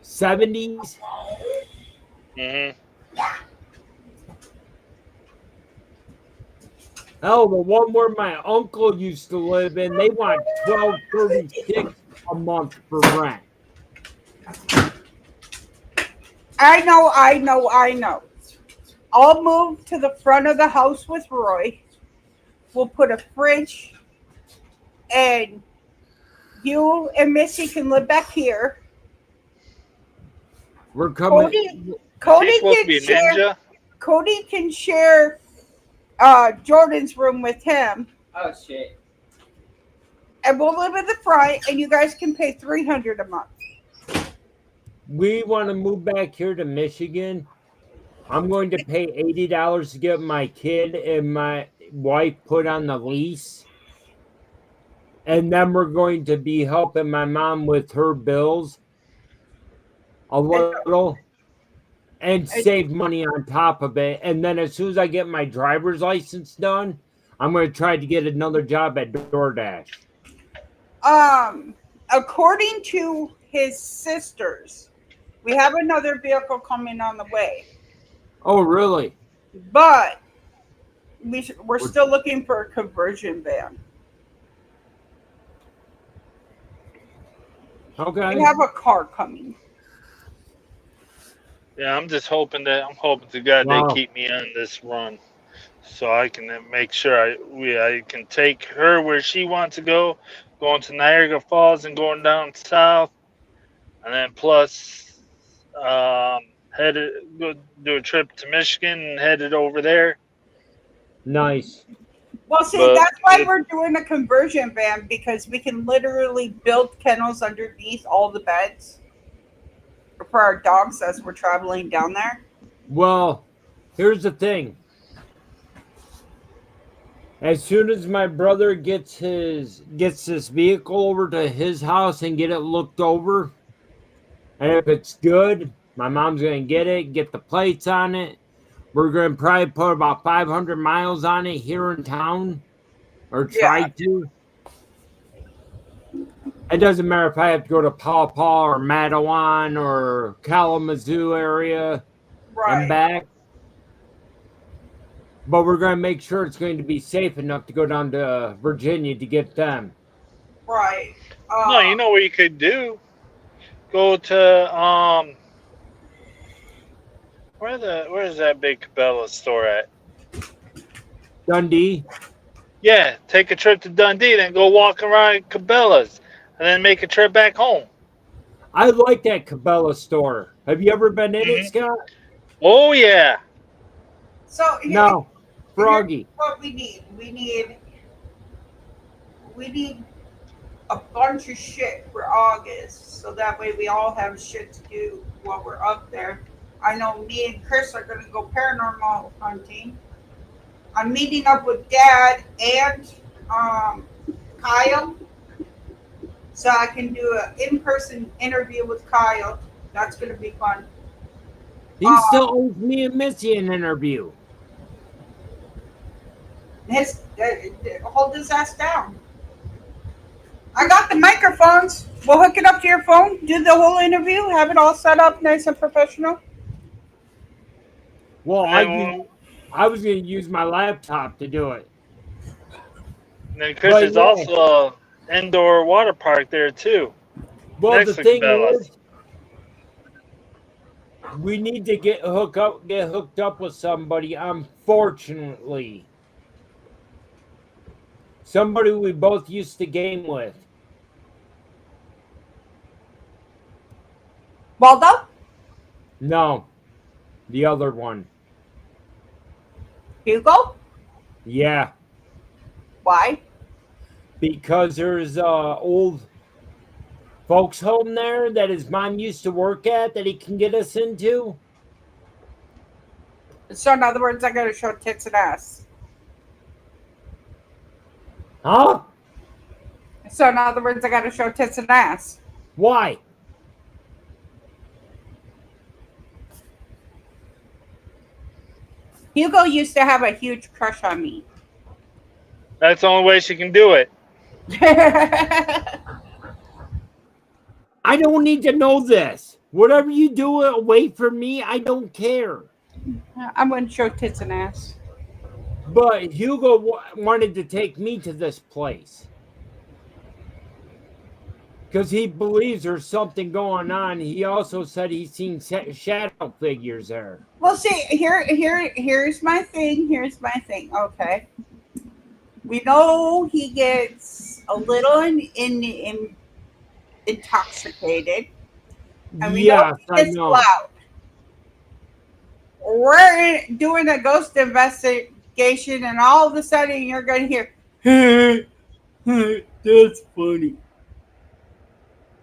70s. Mm-hmm. Hell, the one where my uncle used to live in, they want $12.36 a month for rent. I know. I'll move to the front of the house with Roy. We'll put a fridge, and you and Missy can live back here. We're coming. Cody supposed to can be a share. ninja. Cody can share Jordan's room with him, oh shit. and we'll live in the front. And you guys can pay $300 a month. We want to move back here to Michigan. I'm going to pay $80 to get my kid and my wife put on the lease. And then we're going to be helping my mom with her bills a little and save money on top of it. And then as soon as I get my driver's license done, I'm going to try to get another job at DoorDash. According to his sisters, we have another vehicle coming on the way, Oh, really? but we're still looking for a conversion van. Okay. We have a car coming. Yeah, I'm hoping to God Wow. they keep me on this run, so I can make sure I can take her where she wants to go, going to Niagara Falls and going down south, and then plus go do a trip to Michigan and headed over there. Nice. Well, see, But that's why we're doing a conversion van, because we can literally build kennels underneath all the beds for our dogs as we're traveling down there. Well, here's the thing. As soon as my brother gets this vehicle over to his house and get it looked over, and if it's good, my mom's gonna get the plates on it. We're gonna probably put about 500 miles on it here in town, or try to. It doesn't matter if I have to go to Paw Paw or Mattawan or Kalamazoo area and back. But we're going to make sure it's going to be safe enough to go down to Virginia to get them. Right. No, you know what you could do? Go to where's that big Cabela store at? Dundee? Yeah, take a trip to Dundee, then go walk around Cabela's, and then make a trip back home. I like that Cabela store. Have you ever been in it, Scott? Oh yeah. So No, Froggy. What we need? We need a bunch of shit for August, so that way we all have shit to do while we're up there. I know me and Chris are gonna go paranormal hunting. I'm meeting up with Dad and Kyle, so I can do an in-person interview with Kyle. That's gonna be fun. He still owes me and Missy an interview. Hold his ass down. I got the microphones. We'll hook it up to your phone, do the whole interview, have it all set up nice and professional. Well, I was going to use my laptop to do it. And then Chris is also an indoor water park there too. Well, the thing is, we need to get hooked up with somebody. Unfortunately, somebody we both used to game with. Waldo? No, the other one. Hugo? Yeah. Why? Because there's folks home there that his mom used to work at that he can get us into? So in other words, I gotta show tits and ass. Huh? So in other words, I gotta show tits and ass. Why? Hugo used to have a huge crush on me. That's the only way she can do it. I don't need to know this. Whatever you do away from me, I don't care. I'm gonna show tits and ass. But Hugo wanted to take me to this place because he believes there's something going on. He also said he's seen shadow figures there. Well, see, here's my thing. Here's my thing. Okay, we know he gets a little intoxicated, and we know he I gets know. loud. We're doing a ghost investigation, and all of a sudden you're going to hear, that's funny.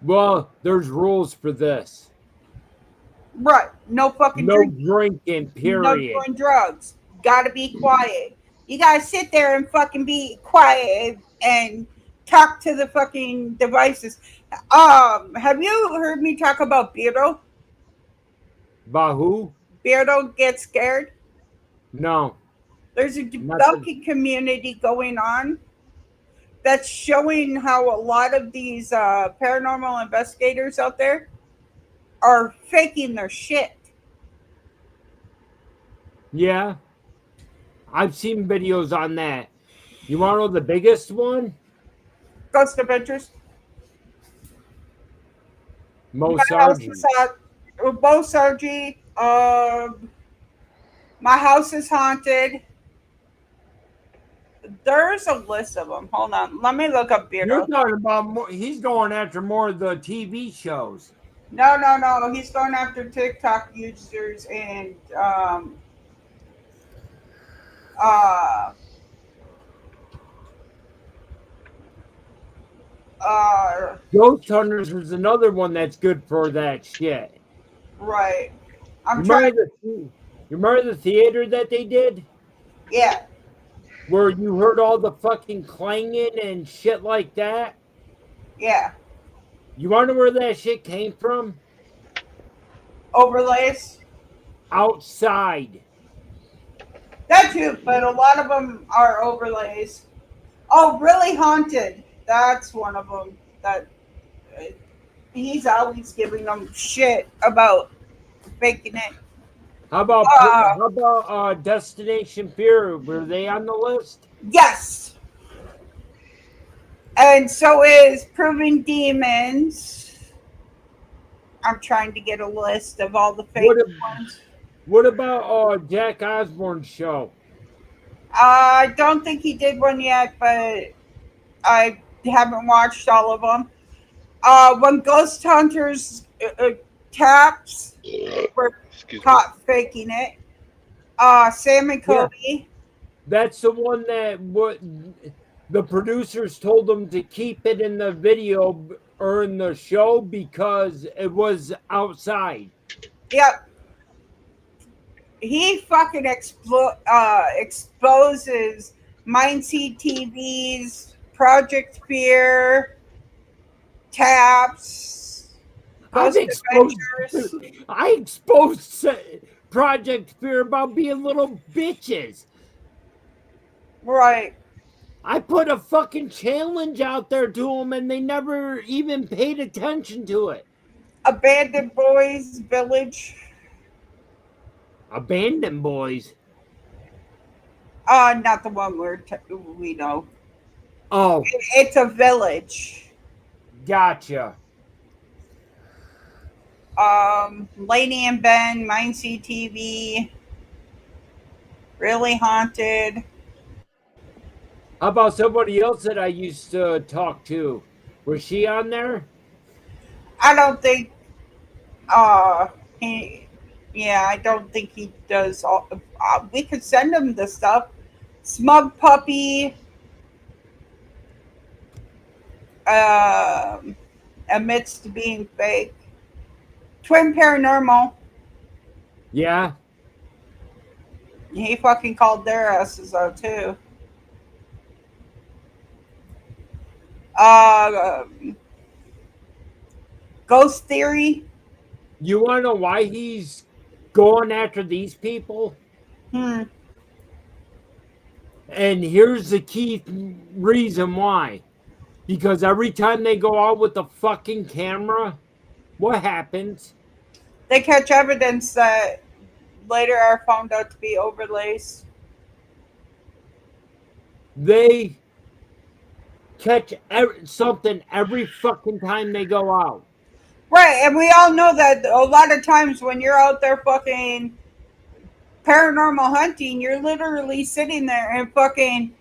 Well, there's rules for this. Right. No fucking No drink. drinking, No period. doing drugs. Gotta be quiet. You gotta sit there and fucking be quiet and talk to the fucking devices. Have you heard me talk about Beardo? Bahu? Beardo gets scared. No. There's a debunking community going on that's showing how a lot of these paranormal investigators out there are faking their shit. Yeah. I've seen videos on that. You want to know the biggest one? Ghost Adventures. Mo My house Sargent. is Bo Sargi. My house is haunted. There's a list of them. Hold on. Let me look up You're Beardo. talking about more, he's going after more of the TV shows. No. He's going after TikTok users and Ghost Hunters is another one that's good for that shit. right. I'm You trying. remember the theater that they did? Yeah. Where you heard all the fucking clanging and shit like that? Yeah. You want to know where that shit came from? Overlays. Outside. That too, but a lot of them are overlays. Oh, Really Haunted. That's one of them. That he's always giving them shit about faking it. How about Destination Fear? Were they on the list? Yes. And so is Proving Demons. I'm trying to get a list of all the fake ones. What about Jack Osborne's show? I don't think he did one yet, but I haven't watched all of them. When Ghost Hunters taps were caught faking it. Sam and Cody. That's the one that the producers told them to keep it in the video or in the show because it was outside. Yep. He fucking exposes Mindseed TV's Project Fear, Taps, Ghost Adventures. I exposed Project Fear about being little bitches. Right. I put a fucking challenge out there to them and they never even paid attention to it. Abandoned Boys Village. Abandoned Boys? Not the one we know. Oh. It's a village. Gotcha. Lady and Ben, Mindseed TV, Really Haunted. How about somebody else that I used to talk to? Was she on there? I don't think I don't think he does all. We could send him the stuff. Smug Puppy. And admits to being fake. Twin Paranormal, Yeah. he fucking called their asses out too. Uh, Ghost Theory. You want to know why he's going after these people? Hmm. And here's the key reason why. Because every time they go out with the fucking camera, what happens? They catch evidence that later are found out to be overlays. They catch something every fucking time they go out. Right, and we all know that a lot of times when you're out there fucking paranormal hunting, you're literally sitting there and fucking.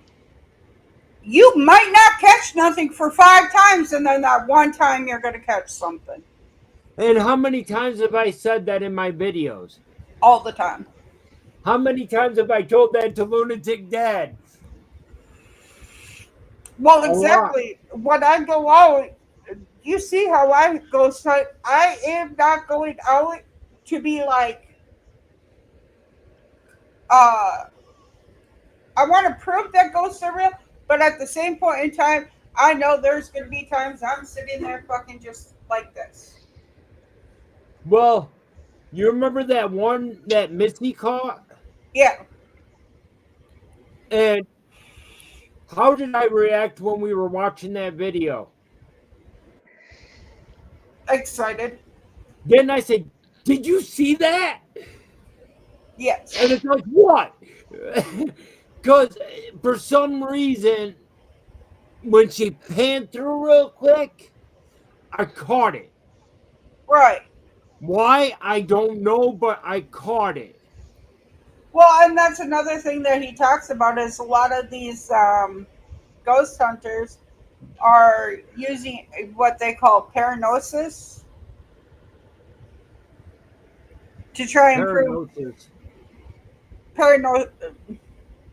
You might not catch nothing for 5 times, and then that one time you're going to catch something. And how many times have I said that in my videos? All the time. How many times have I told that to Lunatic Dad? Well, A lot. exactly. When I go out, you see how I go. So I am not going out to be like, I want to prove that ghosts are real, but at the same point in time, I know there's going to be times I'm sitting there fucking just like this. Well, you remember that one that Missy caught? Yeah. And how did I react when we were watching that video? Excited. Then I said, "Did you see that?" Yes. And it's like, what? Because for some reason, when she panned through real quick, I caught it. Right. Why? I don't know, but I caught it. Well, and that's another thing that he talks about is a lot of these ghost hunters are using what they call paranosis to try and prove Paranosis.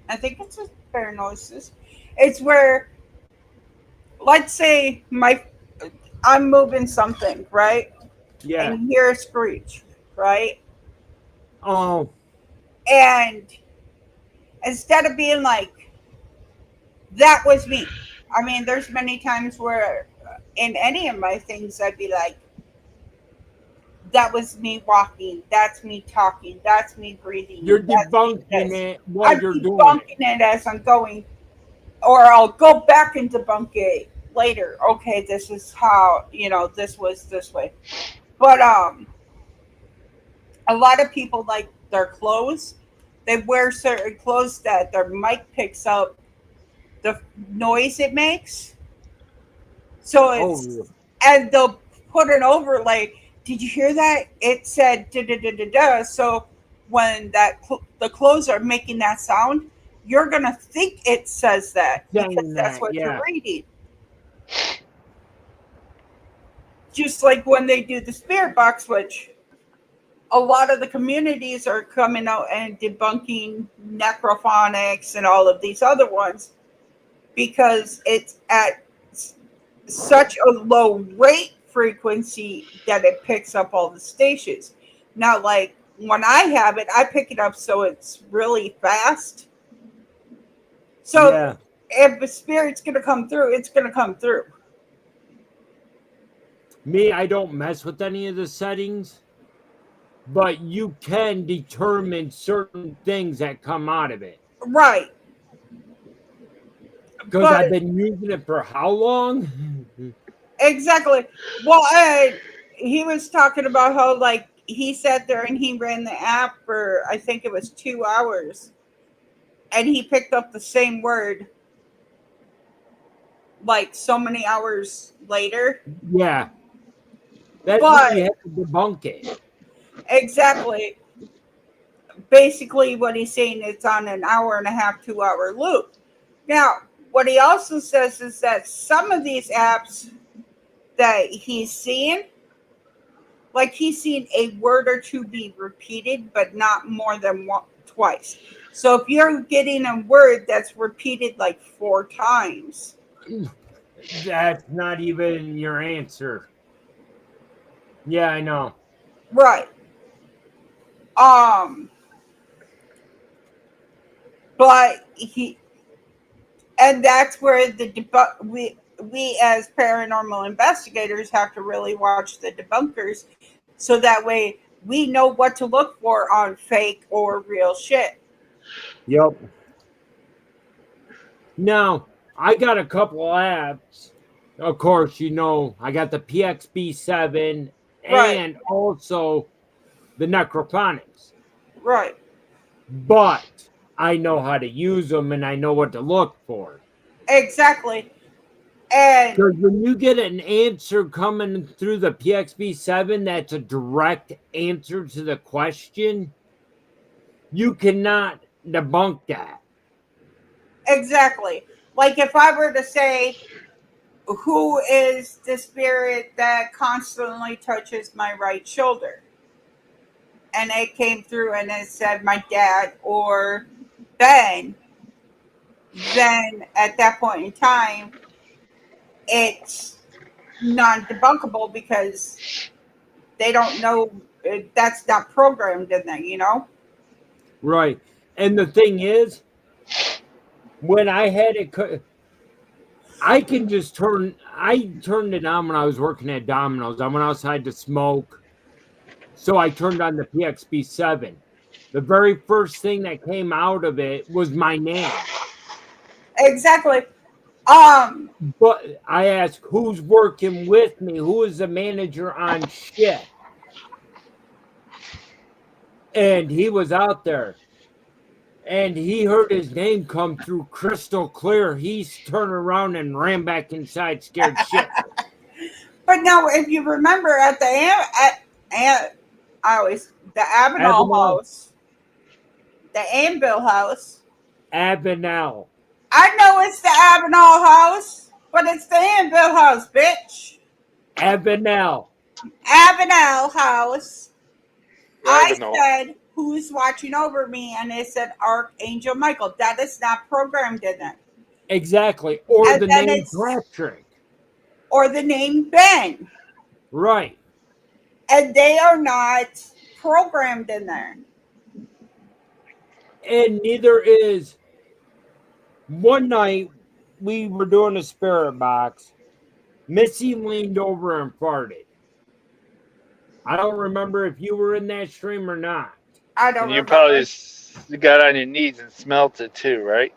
I think it's just paranosis. It's where, let's say I'm moving something, right? Yeah. And you hear a screech, right? Oh, And instead of being like, that was me. I mean, there's many times where in any of my things, I'd be like, that was me walking. That's me talking. That's me breathing. you're That's me debunking this. it while I'm you're doing debunking it. it as I'm going, or I'll go back and debunk it later. Okay, this is how, this was this way. But a lot of people like their clothes. They wear certain clothes that their mic picks up the noise it makes. So it's, Oh, and they'll put an overlay. Did you hear that? It said da da da da da. So when the clothes are making that sound, you're gonna think it says that because saying that's that, what yeah. you're reading. Just like when they do the spirit box, which a lot of the communities are coming out and debunking necrophonics and all of these other ones because it's at such a low rate frequency that it picks up all the stations. Now, like when I have it, I pick it up so it's really fast. So Yeah. if a spirit's going to come through, it's going to come through. Me, I don't mess with any of the settings, but you can determine certain things that come out of it. Right. Because But- I've been using it for how long? Exactly. Well, he was talking about how, like, he sat there and he ran the app for, I think it was 2 hours, and he picked up the same word like so many hours later. Yeah. That's But- why you have to debunk it. Exactly. Basically, what he's saying, it's on an hour and a half, 2 hour loop. Now, what he also says is that some of these apps that he's seeing, like he's seen a word or two be repeated, but not more than twice. So if you're getting a word that's repeated like 4 times, That's not even your answer. Yeah, I know. Right. But and that's where we as paranormal investigators have to really watch the debunkers, so that way we know what to look for on fake or real shit. Yep. Now, I got a couple apps. Of course, I got the PXB7 Right. and also the Necrophonics. Right. But I know how to use them and I know what to look for. Exactly. And Because when you get an answer coming through the PXB7 that's a direct answer to the question, you cannot debunk that. exactly. Like if I were to say, who is the spirit that constantly touches my right shoulder? And it came through and it said my dad or Ben, then at that point in time, it's non-debunkable because they don't know, that's not programmed in there, you know? Right. And the thing is, when I had it, I turned it on when I was working at Domino's. I went outside to smoke. So I turned on the PXB7. The very first thing that came out of it was my name. Exactly. But I asked, who's working with me? Who is the manager on shift? And he was out there. And he heard his name come through crystal clear. He turned around and ran back inside, scared shit. But now, if you remember at the the Avenel house, the Anvil house. Avenel. I know it's the Avenel house, but it's the Anvil house, bitch. Avenel. Avenel house. I Avenel. said, who's watching over me? And it said Archangel Michael. That is not programmed in it. Exactly. Or And the then name it's- Patrick. Or the name Ben. Right. And they are not programmed in there. And neither is. One night we were doing a spirit box. Missy leaned over and farted. I don't remember if you were in that stream or not. I don't And you remember. probably got on your knees and smelt it too, right?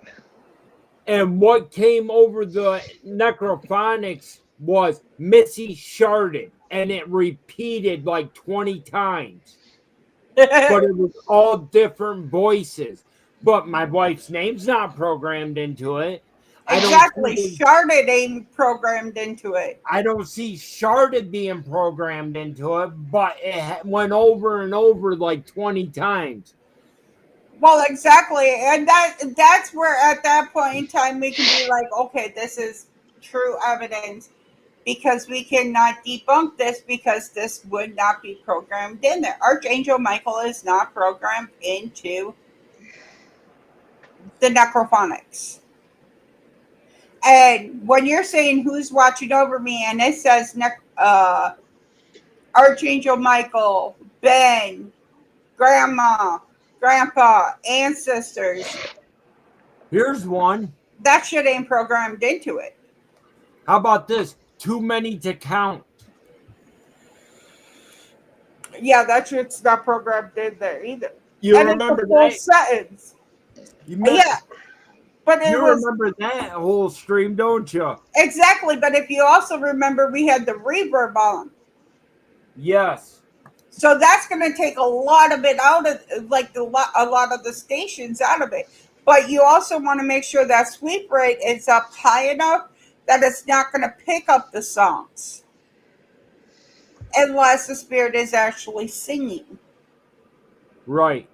And what came over the necrophonics was Missy sharded, and it repeated like 20 times. But it was all different voices. But my wife's name's not programmed into it. Exactly. Sharded ain't programmed into it. I don't see sharded being programmed into it, but it went over and over like 20 times. Well, exactly. And that's where at that point in time we can be like, okay, this is true evidence, because we cannot debunk this because this would not be programmed in there. Archangel Michael is not programmed into the necrophonics. And when you're saying who's watching over me, and it says Archangel Michael, Ben, Grandma, Grandpa, ancestors, Here's one. that shit ain't programmed into it. How about this? Too many to count. Yeah, that shit's not programmed in there either. You and remember it's a full that? sentence. Yeah. But it You was remember that whole stream, don't you? exactly. But if you also remember, we had the reverb on, Yes. so that's going to take a lot of it out of, like a lot of the stations out of it. But you also want to make sure that sweep rate is up high enough that it's not going to pick up the songs, unless the spirit is actually singing. Right.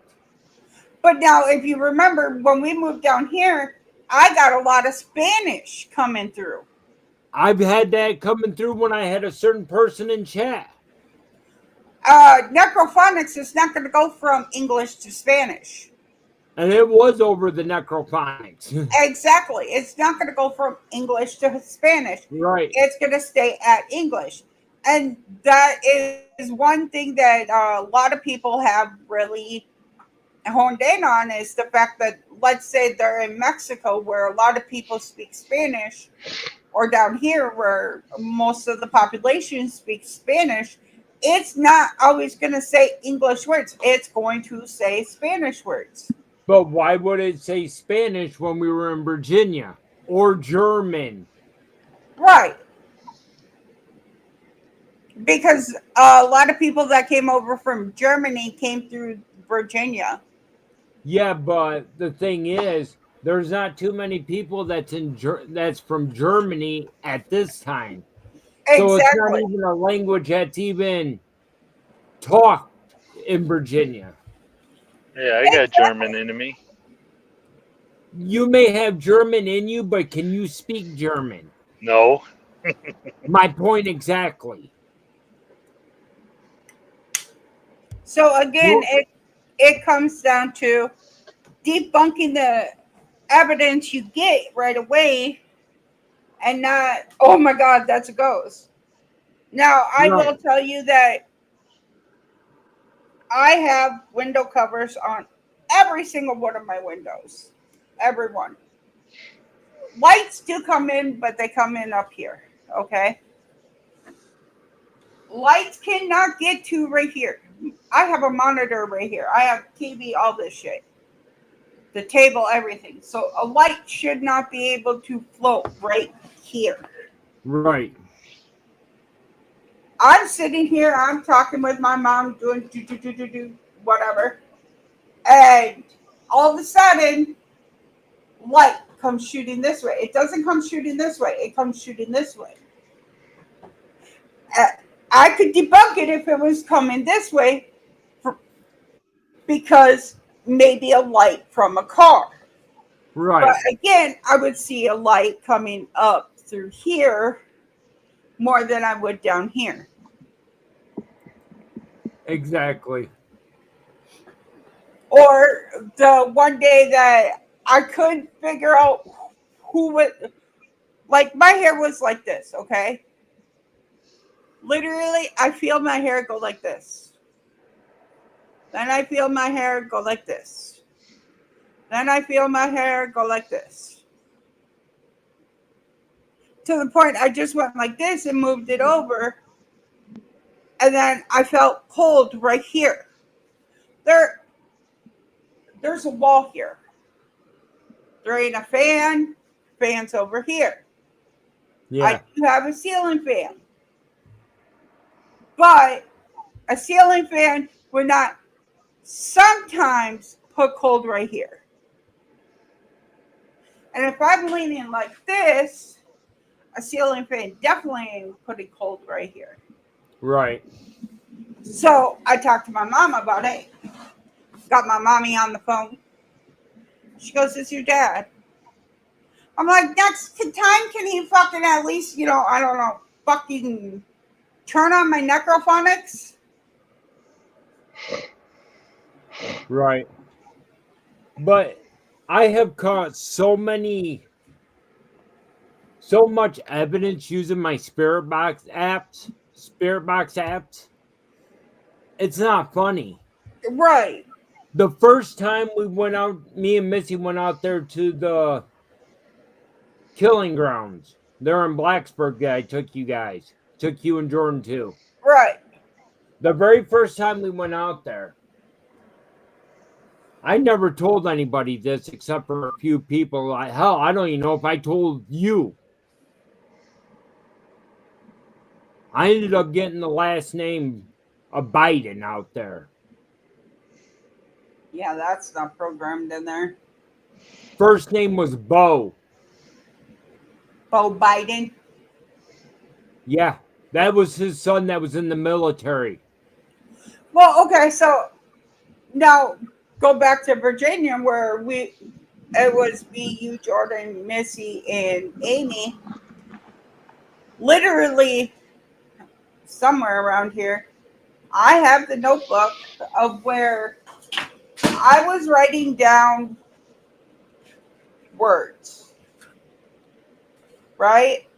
But now, if you remember, when we moved down here, I got a lot of Spanish coming through. I've had that coming through when I had a certain person in chat. Necrophonics is not going to go from English to Spanish. And it was over the necrophonics. Exactly. It's not going to go from English to Spanish. Right. It's going to stay at English. And that is one thing that a lot of people have really honed in on is the fact that, let's say they're in Mexico where a lot of people speak Spanish, or down here where most of the population speaks Spanish, it's not always going to say English words. It's going to say Spanish words. But why would it say Spanish when we were in Virginia or German? Right. Because a lot of people that came over from Germany came through Virginia. Yeah, but the thing is, there's not too many people that's from Germany at this time. So it's not Exactly. even a language that's even talked in Virginia. Yeah, I got German in me. You may have German in you, but can you speak German? No. My point exactly. So again, Well- it comes down to debunking the evidence you get right away and not, oh my God, that's a ghost. Now, I Right. will tell you that I have window covers on every single one of my windows. Every one. Lights do come in, but they come in up here. Okay? Lights cannot get to right here. I have a monitor right here. I have TV, all this shit. The table, everything. So a light should not be able to float right here. Right. I'm sitting here, I'm talking with my mom, doing whatever. And all of a sudden, light comes shooting this way. It doesn't come shooting this way. It comes shooting this way. I could debunk it if it was coming this way because maybe a light from a car. Right. But again, I would see a light coming up through here more than I would down here. Exactly. Or the one day that I couldn't figure out who would, like my hair was like this, okay? Literally, I feel my hair go like this. Then I feel my hair go like this. Then I feel my hair go like this. To the point I just went like this and moved it over. And then I felt cold right here. There's a wall here. There ain't a fan. Fan's over here. Yeah. I do have a ceiling fan. But a ceiling fan would not sometimes put cold right here. And if I'm leaning like this, a ceiling fan definitely ain't putting cold right here. Right. So I talked to my mom about it. Got my mommy on the phone. She goes, "It's your dad." I'm like, next time, can he fucking at least, I don't know, fucking turn on my necrophonics? Right. But I have caught so much evidence using my Spirit Box apps. It's not funny. Right. The first time we went out, me and Missy went out there to the killing grounds. They're in Blacksburg. I took you guys. Took you and Jordan too. Right. The very first time we went out there, I never told anybody this except for a few people. Hell, I don't even know if I told you. I ended up getting the last name of Biden out there. Yeah, that's not programmed in there. First name was Bo. Bo Biden. Yeah, that was his son that was in the military. Well, okay, so now go back to Virginia where it was me, you, Jordan, Missy, and Amy. Literally somewhere around here, I have the notebook of where I was writing down words. Right?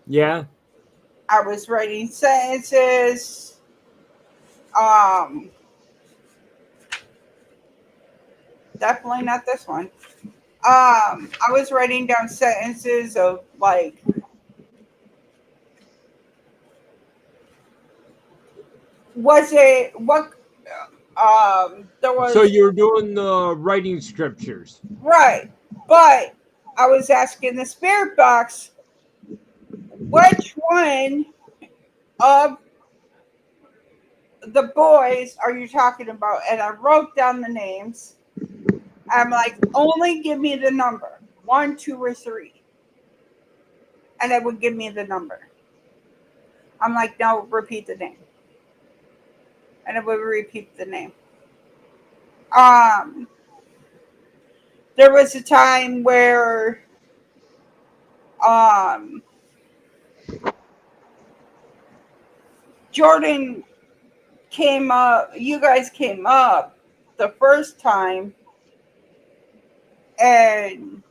Yeah. I was writing sentences. Definitely not this one. I was writing down sentences of like, was it what? There was So you're doing the writing scriptures. right, but I was asking the spirit box, which one of the boys are you talking about? And I wrote down the names. I'm like, only give me the number 1, 2, or 3. And it would give me the number. I'm like, no, repeat the name. And it would repeat the name. There was a time where Jordan came up, you guys came up the first time, and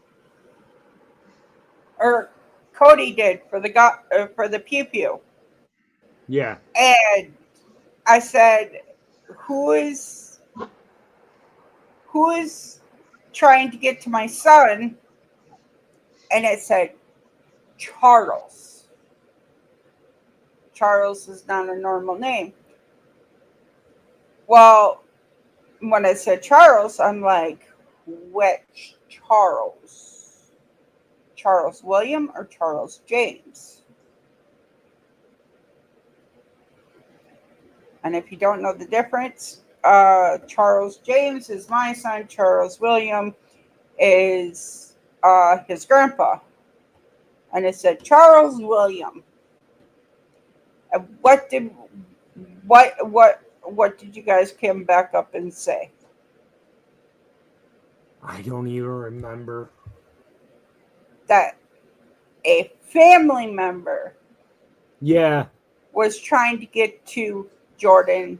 or Cody did for the pew pew. Yeah. And I said, who is trying to get to my son? And it said Charles. Charles is not a normal name. Well, when I said Charles, I'm like, which Charles? Charles William or Charles James? And if you don't know the difference, Charles James is my son. Charles William is his grandpa. And it said Charles William. And what did you guys come back up and say? I don't even remember. That a family member Yeah. was trying to get to Jordan,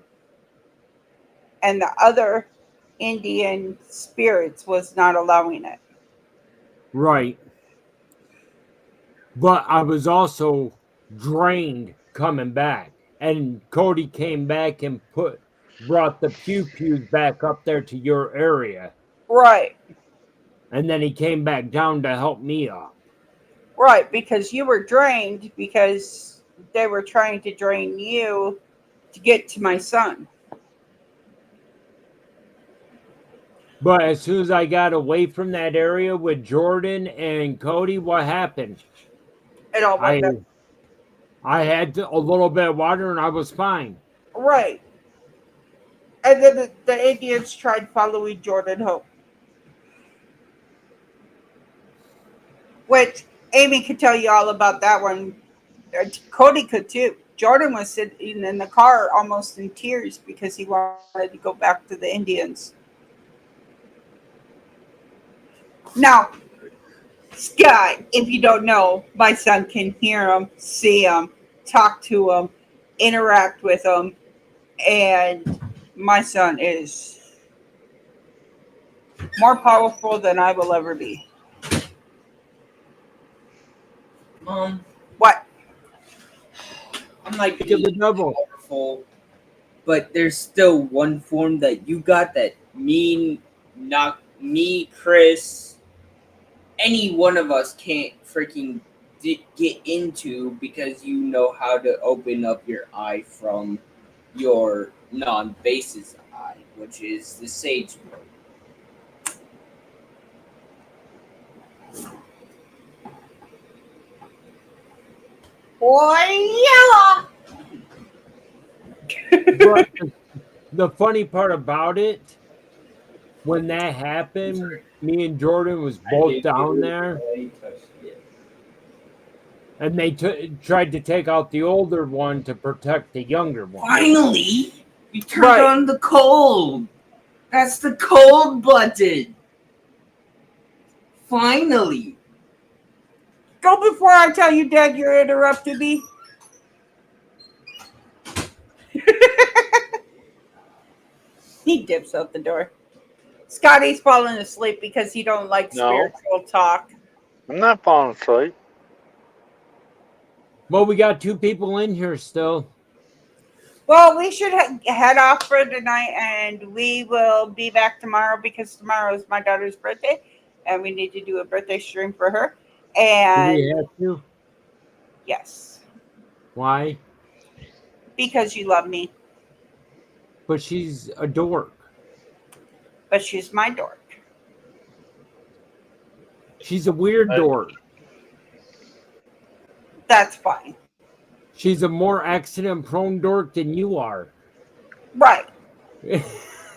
and the other Indian spirits was not allowing it. Right. But I was also drained coming back. And Cody came back and brought the pew pews back up there to your area. Right. And then he came back down to help me up. Right, because you were drained because they were trying to drain you to get to my son. But as soon as I got away from that area with Jordan and Cody, what happened? It all went back. I had a little bit of water and I was fine. Right. And then the Indians tried following Jordan home. Which Amy could tell you all about that one. Cody could too. Jordan was sitting in the car almost in tears because he wanted to go back to the Indians. Now, Scott, if you don't know, my son can hear them, see them, talk to them, interact with them, and my son is more powerful than I will ever be. Mom, What? I'm like Think of the devil. powerful, but there's still one form that you got that not me, Chris, any one of us can't freaking get into because you know how to open up your eye from your non-basis eye, which is the sage mode. Boy, yellow. But the funny part about it, when that happened, me and Jordan was both down there, and they tried to take out the older one to protect the younger one. Finally, you turned Right. on the cold. That's the cold button. Finally. Go before I tell you, Dad, you're interrupting me. He dips out the door. Scotty's falling asleep because he don't like No. spiritual talk. I'm not falling asleep. Well, we got 2 people in here still. Well, we should head off for tonight, and we will be back tomorrow because tomorrow is my daughter's birthday, and we need to do a birthday stream for her. Do And we have to? yes, Why? because you love me, But she's a dork. but she's my dork. She's a weird dork. That's fine. She's a more accident-prone dork than you are. Right.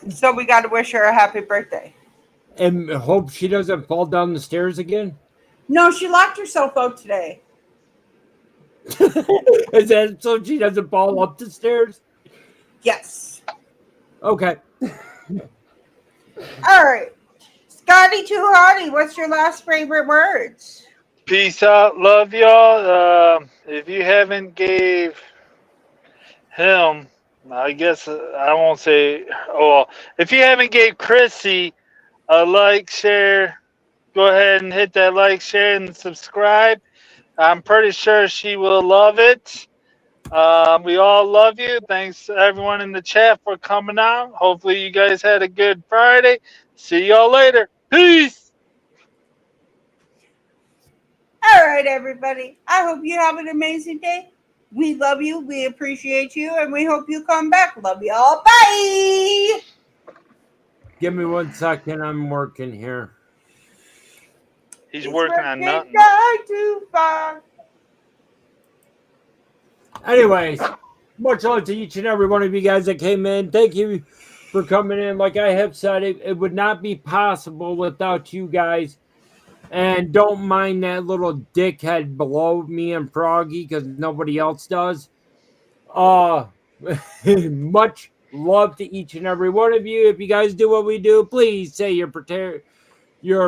So we got to wish her a happy birthday. And hope she doesn't fall down the stairs again. No, she locked herself out today. Is that so she doesn't fall up the stairs? Yes. Okay. All right. Scotty Too Hottie, what's your last favorite words? Peace out. Love y'all. If you haven't gave him, I guess I won't say, oh, if you haven't gave Chrissy a like, share, go ahead and hit that like, share, and subscribe. I'm pretty sure she will love it. We all love you. Thanks to everyone in the chat for coming out. Hopefully you guys had a good Friday. See y'all later. Peace. All right, everybody. I hope you have an amazing day. We love you. We appreciate you. And we hope you come back. Love y'all. Bye. Give me 1 second. I'm working here. He's working on nothing. Too far. Anyways, much love to each and every one of you guys that came in. Thank you for coming in. Like I have said, it would not be possible without you guys. And don't mind that little dickhead below me and Froggy because nobody else does. Much love to each and every one of you. If you guys do what we do, please say your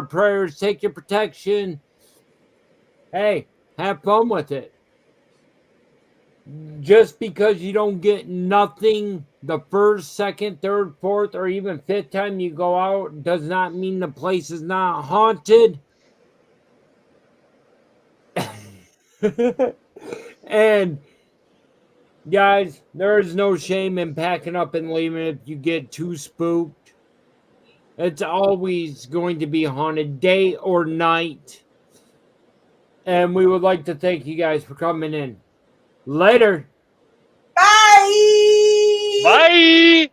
prayers, take your protection. Hey, have fun with it. Just because you don't get nothing the first, second, third, fourth, or even fifth time you go out does not mean the place is not haunted. And guys, there is no shame in packing up and leaving if you get too spooked. It's always going to be haunted, day or night. And we would like to thank you guys for coming in. Later. Bye. Bye.